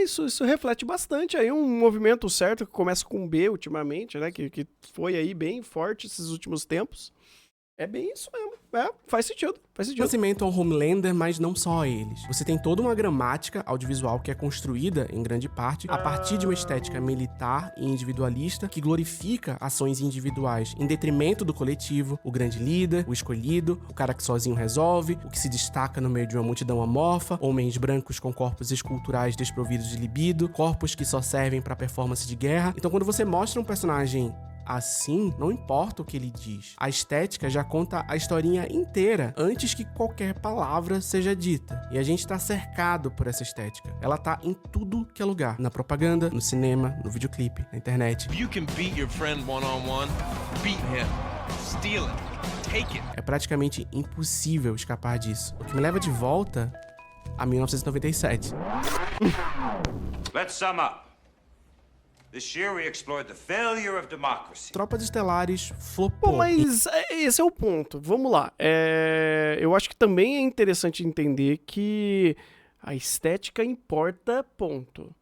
isso reflete bastante aí um movimento certo que começa com B ultimamente, né, que foi aí bem forte esses últimos tempos. É bem isso mesmo, faz sentido. Nascimento ao Homelander, mas não só a eles. Você tem toda uma gramática audiovisual que é construída, em grande parte, a partir de uma estética militar e individualista que glorifica ações individuais em detrimento do coletivo, o grande líder, o escolhido, o cara que sozinho resolve, o que se destaca no meio de uma multidão amorfa, homens brancos com corpos esculturais desprovidos de libido, corpos que só servem pra performance de guerra. Então quando você mostra um personagem assim, não importa o que ele diz. A estética já conta a historinha inteira antes que qualquer palavra seja dita. E a gente tá cercado por essa estética. Ela tá em tudo que é lugar. Na propaganda, no cinema, no videoclipe, na internet. If you can beat your friend one-on-one, beat him. Steal it. Take it. É praticamente impossível escapar disso. O que me leva de volta a 1997. Let's sum up. This year we explored the failure of democracy. Tropas Estelares flopou. Bom, mas esse é o ponto. Vamos lá. Eu acho que também é interessante entender que a estética importa, ponto.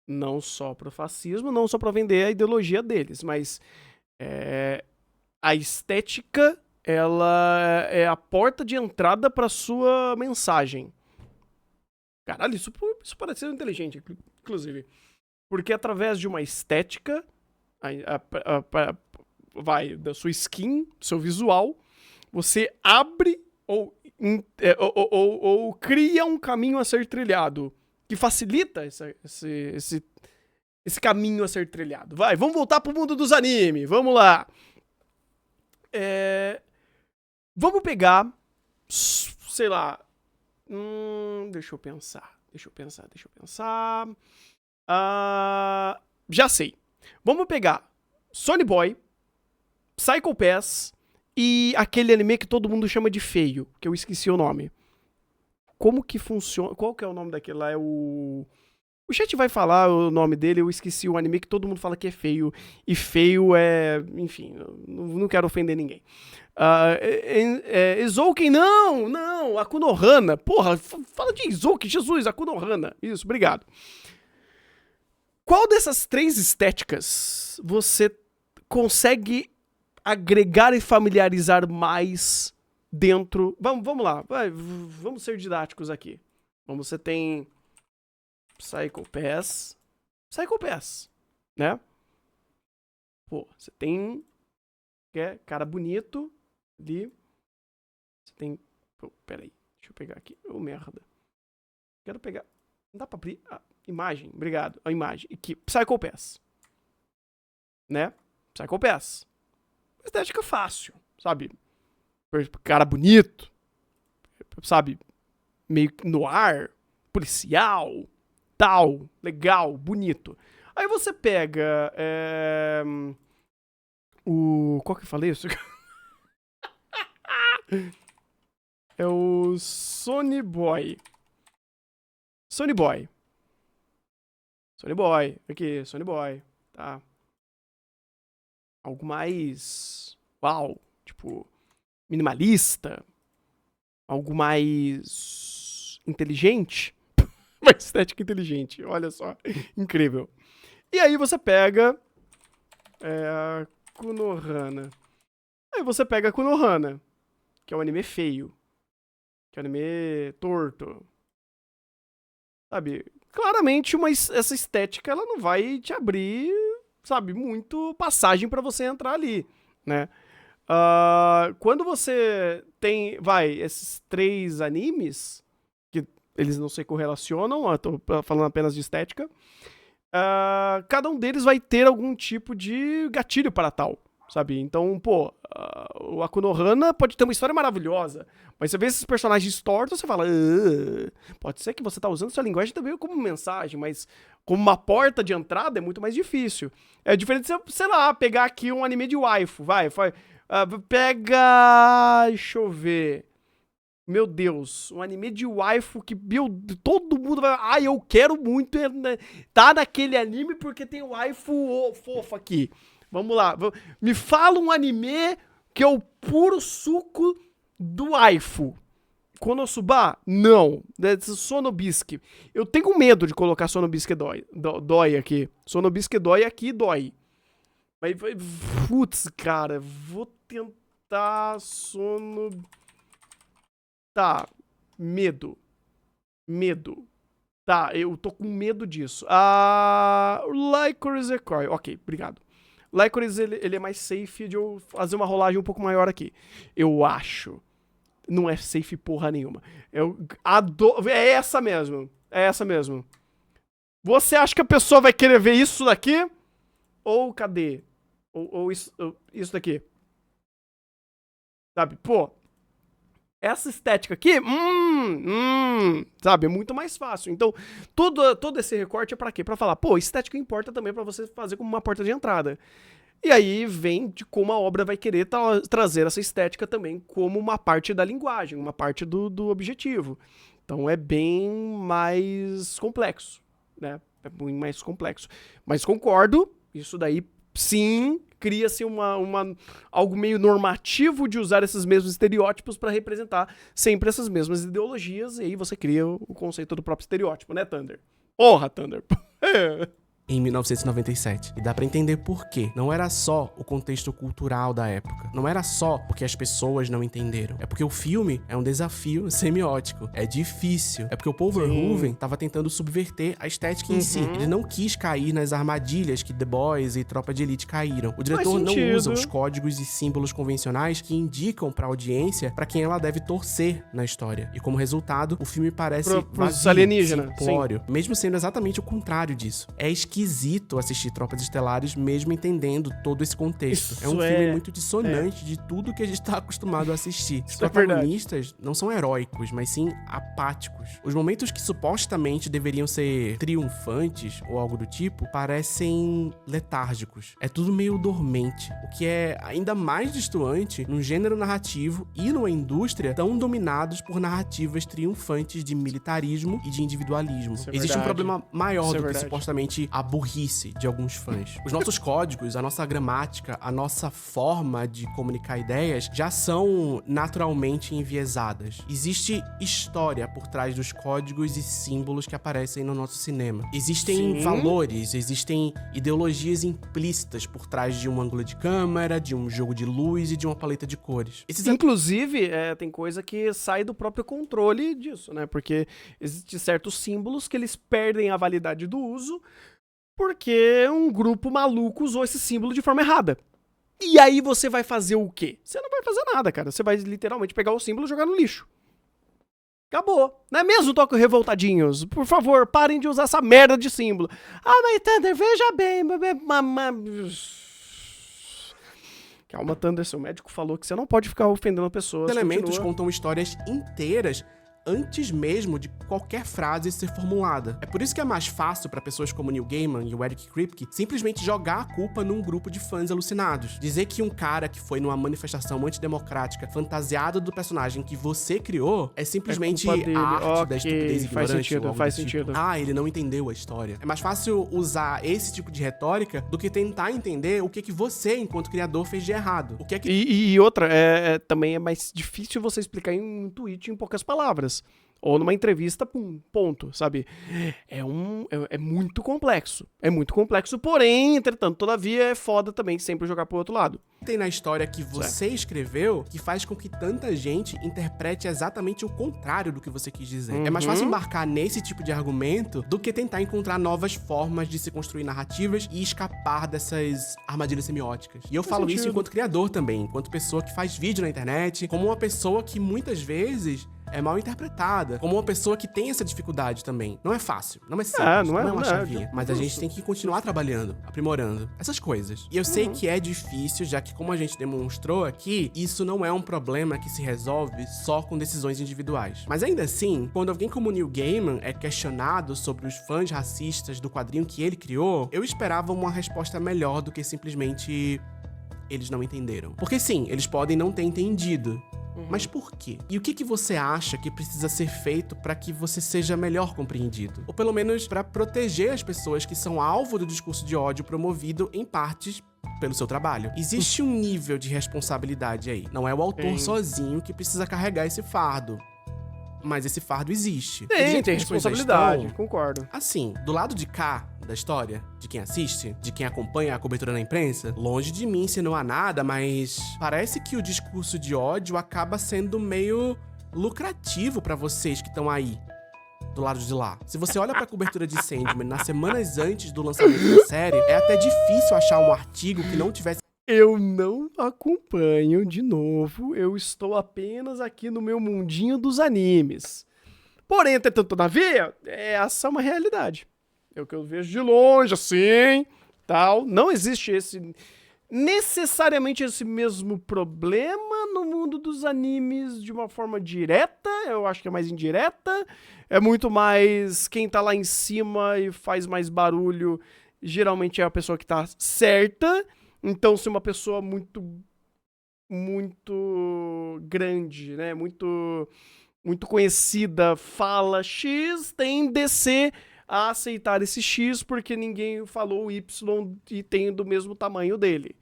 Não só pro fascismo, não só pra vender a ideologia deles, mas a estética, ela é a porta de entrada pra sua mensagem. Caralho, isso parece ser inteligente, inclusive. Porque através de uma estética, da sua skin, do seu visual, você abre ou cria um caminho a ser trilhado que facilita esse esse caminho a ser trilhado. Vai, vamos voltar pro mundo dos animes. Vamos lá. Vamos pegar, sei lá. Deixa eu pensar. Já sei. Vamos pegar Sonny Boy, Psycho Pass e aquele anime que todo mundo chama de feio, que eu esqueci o nome. Como que funciona? Qual que é o nome daquele lá? O chat vai falar o nome dele, eu esqueci o anime que todo mundo fala que é feio. E feio é... Enfim, não quero ofender ninguém. Izouken, não! Akunohana. Porra, fala de Izouken, Jesus, Akunohana. Isso, obrigado. Qual dessas 3 estéticas você consegue agregar e familiarizar mais dentro... Vamos lá, vamos ser didáticos aqui. Você tem Psycho Pass, né? Pô, você tem cara bonito ali. Você tem... Pô, peraí, deixa eu pegar aqui. Merda. Quero pegar... Não dá pra abrir... Imagem, obrigado. A imagem. Aqui, Psycho Pass. Né? Psycho Pass. Estética fácil, sabe? Cara bonito. Sabe? Meio no ar. Policial. Tal. Legal. Bonito. Aí você pega... Qual que eu falei isso? É o Sonny Boy. Aqui, Sonny Boy, tá? Algo mais... Uau, tipo... Minimalista. Algo mais... Inteligente. Uma estética inteligente, olha só. Incrível. E aí você pega... Konohana. Aí você pega Konohana, que é um anime feio. Que é um anime torto. Sabe... Claramente, essa estética, ela não vai te abrir, sabe, muito passagem pra você entrar ali, né? Quando você tem, esses 3 animes, que eles não se correlacionam, eu tô falando apenas de estética, cada um deles vai ter algum tipo de gatilho para tal, sabe? Então, pô, o Akunohana pode ter uma história maravilhosa, mas você vê esses personagens tortos, você fala, pode ser que você tá usando sua linguagem também como mensagem, mas como uma porta de entrada é muito mais difícil. É diferente de você, sei lá, pegar aqui um anime de waifu, pega, deixa eu ver, meu Deus, um anime de waifu que todo mundo vai, eu quero muito tá naquele anime porque tem waifu fofa aqui. Vamos lá, me fala um anime que é o puro suco do waifu. Konosuba? Não. Sonobisque. Eu tenho medo de colocar Sonobisque dói aqui. Sonobisque dói aqui, dói. Mas, putz, cara, vou tentar Tá, medo. Tá, eu tô com medo disso. Lycoris Ecoy. Ok, obrigado. Lycoris, ele é mais safe de eu fazer uma rolagem um pouco maior aqui. Eu acho. Não é safe porra nenhuma. Eu adoro... É essa mesmo. Você acha que a pessoa vai querer ver isso daqui? Ou cadê? Ou isso daqui? Sabe, pô. Essa estética aqui, sabe, é muito mais fácil. Então, todo esse recorte é pra quê? Pra falar, pô, estética importa também pra você fazer como uma porta de entrada. E aí vem de como a obra vai querer trazer essa estética também como uma parte da linguagem, uma parte do objetivo. Então é bem mais complexo, né? É bem mais complexo. Mas concordo, isso daí sim... Cria-se algo meio normativo de usar esses mesmos estereótipos para representar sempre essas mesmas ideologias, e aí você cria o conceito do próprio estereótipo, né, Thunder? Porra, Thunder! Em 1997. E dá pra entender por quê. Não era só o contexto cultural da época. Não era só porque as pessoas não entenderam. É porque o filme é um desafio semiótico. É difícil. É porque o Paul Verhoeven tava tentando subverter a estética em si. Ele não quis cair nas armadilhas que The Boys e Tropa de Elite caíram. O diretor não usa os códigos e símbolos convencionais que indicam pra audiência pra quem ela deve torcer na história. E como resultado, o filme parece vazio, simplório, mesmo sendo exatamente o contrário disso. É esquisito esquisito assistir Tropas Estelares mesmo entendendo todo esse contexto. Isso é um filme muito dissonante de tudo que a gente tá acostumado a assistir. Os protagonistas não são heróicos, mas sim apáticos. Os momentos que supostamente deveriam ser triunfantes ou algo do tipo, parecem letárgicos. É tudo meio dormente, o que é ainda mais destoante num gênero narrativo e numa indústria tão dominados por narrativas triunfantes de militarismo e de individualismo. Existe um problema maior do que supostamente a burrice de alguns fãs. Os nossos códigos, a nossa gramática, a nossa forma de comunicar ideias já são naturalmente enviesadas. Existe história por trás dos códigos e símbolos que aparecem no nosso cinema. Existem valores, existem ideologias implícitas por trás de um ângulo de câmera, de um jogo de luz e de uma paleta de cores. Inclusive, tem coisa que sai do próprio controle disso, né? Porque existem certos símbolos que eles perdem a validade do uso porque um grupo maluco usou esse símbolo de forma errada. E aí você vai fazer o quê? Você não vai fazer nada, cara. Você vai literalmente pegar o símbolo e jogar no lixo. Acabou. Não é mesmo, Toque Revoltadinhos? Por favor, parem de usar essa merda de símbolo. Ah, mas Thunder, veja bem. Calma, Thunder, seu médico falou que você não pode ficar ofendendo pessoas. Os elementos contam histórias inteiras antes mesmo de qualquer frase ser formulada. É por isso que é mais fácil para pessoas como Neil Gaiman e o Eric Kripke simplesmente jogar a culpa num grupo de fãs alucinados. Dizer que um cara que foi numa manifestação antidemocrática fantasiado do personagem que você criou é simplesmente a arte da estupidez e ignorante. Faz sentido. Ah, ele não entendeu a história. É mais fácil usar esse tipo de retórica do que tentar entender o que você, enquanto criador, fez de errado. O que é que... E outra, também é mais difícil você explicar em um tweet em poucas palavras. Ou numa entrevista, ponto, sabe? É muito complexo. É muito complexo, porém, entretanto, todavia, é foda também sempre jogar pro outro lado. Tem na história que você escreveu que faz com que tanta gente interprete exatamente o contrário do que você quis dizer. É mais fácil embarcar nesse tipo de argumento do que tentar encontrar novas formas de se construir narrativas e escapar dessas armadilhas semióticas. E eu falo isso enquanto criador também, enquanto pessoa que faz vídeo na internet, como uma pessoa que muitas vezes é mal interpretada, como uma pessoa que tem essa dificuldade também. Não é fácil, não é simples, não é uma chavinha. Mas a gente tem que continuar trabalhando, aprimorando essas coisas. E eu sei que é difícil, já que como a gente demonstrou aqui, isso não é um problema que se resolve só com decisões individuais. Mas ainda assim, quando alguém como Neil Gaiman é questionado sobre os fãs racistas do quadrinho que ele criou, eu esperava uma resposta melhor do que simplesmente eles não entenderam. Porque sim, eles podem não ter entendido. Mas por quê? E o que você acha que precisa ser feito para que você seja melhor compreendido? Ou pelo menos para proteger as pessoas que são alvo do discurso de ódio promovido em partes pelo seu trabalho. Existe um nível de responsabilidade aí. Não é o autor sozinho que precisa carregar esse fardo. Mas esse fardo existe. Tem responsabilidade, concordo. Assim, do lado de cá da história, de quem assiste, de quem acompanha a cobertura na imprensa, longe de mim insinuar nada, mas parece que o discurso de ódio acaba sendo meio lucrativo pra vocês que estão aí, do lado de lá. Se você olha pra cobertura de Sandman nas semanas antes do lançamento da série, é até difícil achar um artigo que não tivesse... Eu não acompanho, de novo, eu estou apenas aqui no meu mundinho dos animes. Porém, entretanto, todavia, essa é uma realidade. É o que eu vejo de longe, assim, tal. Não existe necessariamente esse mesmo problema no mundo dos animes de uma forma direta, eu acho que é mais indireta. É muito mais quem tá lá em cima e faz mais barulho, geralmente é a pessoa que tá certa. Então, se uma pessoa muito grande, né, muito conhecida fala X, tende a aceitar esse X porque ninguém falou Y e tem do mesmo tamanho dele.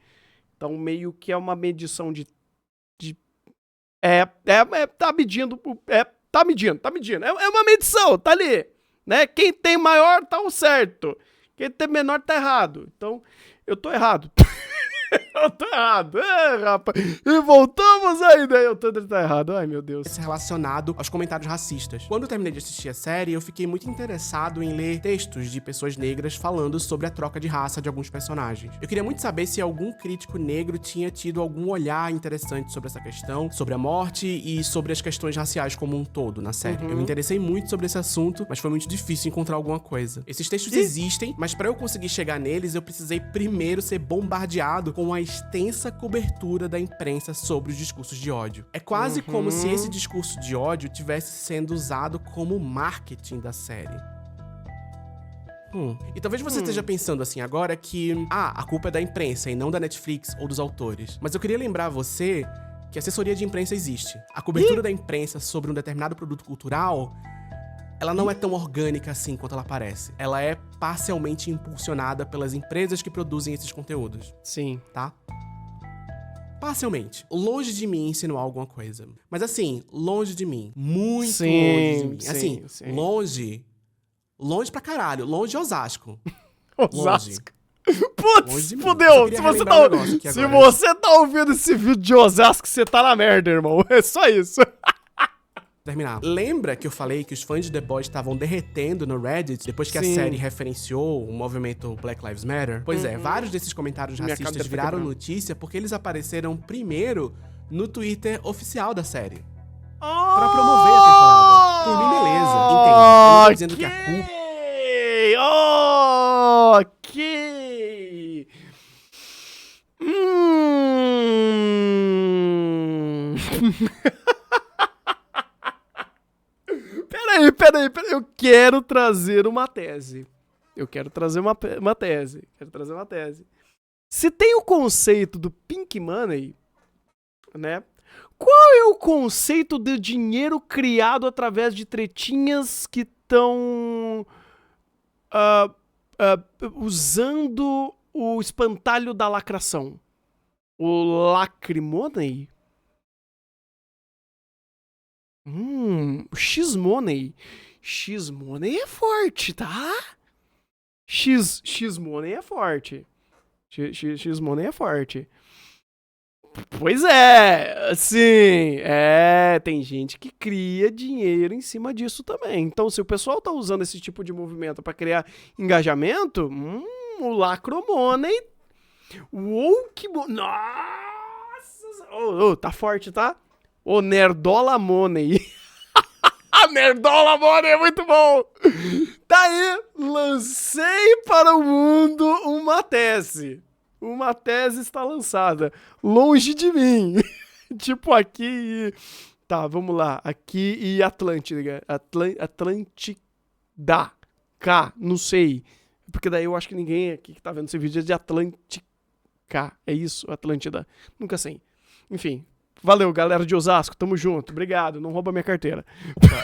Então, meio que é uma medição tá medindo. É uma medição, tá ali, né? Quem tem maior tá o certo. Quem tem menor tá errado. Então, eu tô errado. Eu tô errado, rapaz. E voltamos à ideia, o Thunder tá errado. Ai, meu Deus. Relacionado aos comentários racistas. Quando eu terminei de assistir a série, eu fiquei muito interessado em ler textos de pessoas negras falando sobre a troca de raça de alguns personagens. Eu queria muito saber se algum crítico negro tinha tido algum olhar interessante sobre essa questão, sobre a morte e sobre as questões raciais como um todo na série. Eu me interessei muito sobre esse assunto, mas foi muito difícil encontrar alguma coisa. Esses textos existem, mas pra eu conseguir chegar neles, eu precisei primeiro ser bombardeado com a extensa cobertura da imprensa sobre os discursos de ódio. É quase como se esse discurso de ódio tivesse sendo usado como marketing da série. E talvez você esteja pensando assim agora que, a culpa é da imprensa e não da Netflix ou dos autores. Mas eu queria lembrar você que a assessoria de imprensa existe. A cobertura da imprensa sobre um determinado produto cultural, ela não é tão orgânica assim quanto ela parece. Ela é parcialmente impulsionada pelas empresas que produzem esses conteúdos. Sim. Tá? Parcialmente. Longe de mim insinuar alguma coisa. Mas assim, longe de mim. Muito longe de mim. Assim, longe pra caralho. Longe de Osasco. Osasco. Putz, fudeu. Se você tá ouvindo esse vídeo de Osasco, você tá na merda, irmão. É só isso. Terminar. Lembra que eu falei que os fãs de The Boys estavam derretendo no Reddit depois que a série referenciou o movimento Black Lives Matter? Pois é, vários desses comentários racistas viraram notícia porque eles apareceram primeiro no Twitter oficial da série. Pra promover a temporada. Por mim, beleza. Entende? Eu não tô dizendo que a culpa... Ok. Peraí. Eu quero trazer uma tese. Se tem o conceito do Pink Money, né? Qual é o conceito de dinheiro criado através de tretinhas que estão usando o espantalho da lacração? O Lacrimoney? O X-Money. X-Money é forte, tá? X-Money é forte. X-Money é forte. Pois é, assim, tem gente que cria dinheiro em cima disso também. Então, se o pessoal tá usando esse tipo de movimento pra criar engajamento, o Lacromoney, nossa, tá forte, tá? O Nerdola Money. A Nerdola Money é muito bom. Tá aí, lancei para o mundo uma tese. Uma tese está lançada. Longe de mim. Tipo aqui e... Tá, vamos lá. Aqui e Atlântida. Atlântida. Não sei. Porque daí eu acho que ninguém aqui que tá vendo esse vídeo é de Atlântica. É isso? Atlântida. Nunca sei. Enfim. Valeu, galera de Osasco. Tamo junto. Obrigado. Não rouba minha carteira.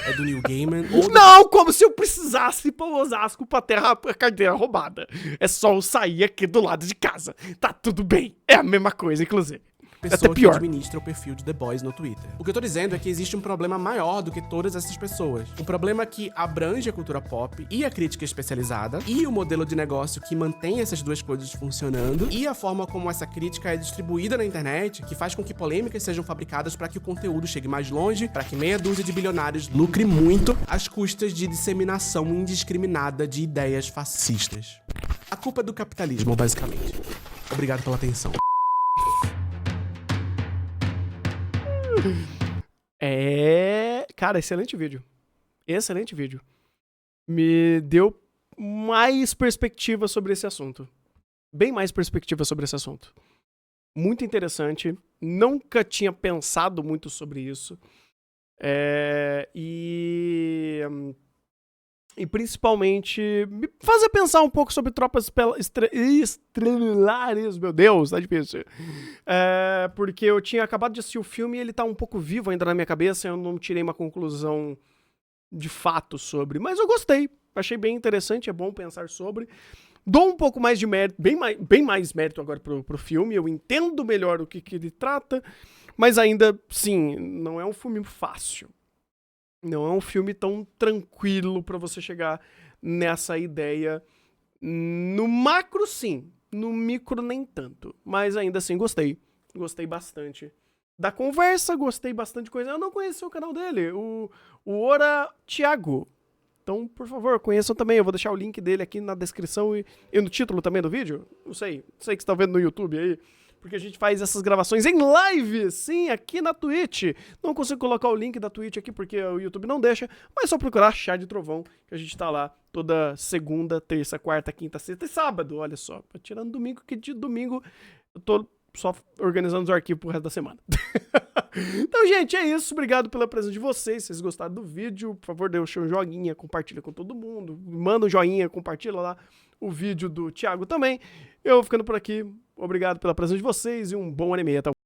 É do Neil Gaiman? Não, como se eu precisasse ir pra Osasco pra ter a carteira roubada. É só eu sair aqui do lado de casa. Tá tudo bem. É a mesma coisa, inclusive. Pessoa que administra o perfil de The Boys no Twitter. O que eu tô dizendo é que existe um problema maior do que todas essas pessoas. Um problema que abrange a cultura pop e a crítica especializada, e o modelo de negócio que mantém essas duas coisas funcionando, e a forma como essa crítica é distribuída na internet, que faz com que polêmicas sejam fabricadas para que o conteúdo chegue mais longe, para que meia dúzia de bilionários lucre muito às custas de disseminação indiscriminada de ideias fascistas. A culpa é do capitalismo, basicamente. Obrigado pela atenção. Cara, excelente vídeo. Excelente vídeo. Me deu mais perspectiva sobre esse assunto. Bem mais perspectiva sobre esse assunto. Muito interessante. Nunca tinha pensado muito sobre isso. E principalmente me fazer pensar um pouco sobre Tropas Estelares. Meu Deus, tá difícil. Porque eu tinha acabado de assistir o filme e ele tá um pouco vivo ainda na minha cabeça. Eu não tirei uma conclusão de fato sobre. Mas eu gostei. Achei bem interessante, é bom pensar sobre. Dou um pouco mais de mérito, bem mais mérito agora pro filme. Eu entendo melhor o que ele trata. Mas ainda, sim, não é um filme fácil. Não é um filme tão tranquilo pra você chegar nessa ideia. No macro, sim. No micro nem tanto, mas ainda assim gostei. Gostei bastante da conversa, gostei bastante de coisa. Eu não conheci o canal dele, o Ora Thiago. Então, por favor, conheçam também. Eu vou deixar o link dele aqui na descrição e no título também do vídeo. Não sei que você está vendo no YouTube aí. Porque a gente faz essas gravações em live, sim, aqui na Twitch. Não consigo colocar o link da Twitch aqui porque o YouTube não deixa, mas é só procurar Chá de Trovão, que a gente tá lá toda segunda, terça, quarta, quinta, sexta e sábado, olha só. Tirando domingo, que de domingo eu tô só organizando os arquivos pro resto da semana. Então, gente, é isso. Obrigado pela presença de vocês. Se vocês gostaram do vídeo, por favor, deixa um joinha, compartilha com todo mundo. Manda um joinha, compartilha lá o vídeo do Thiago também. Eu vou ficando por aqui. Obrigado pela presença de vocês e um bom anime. Até o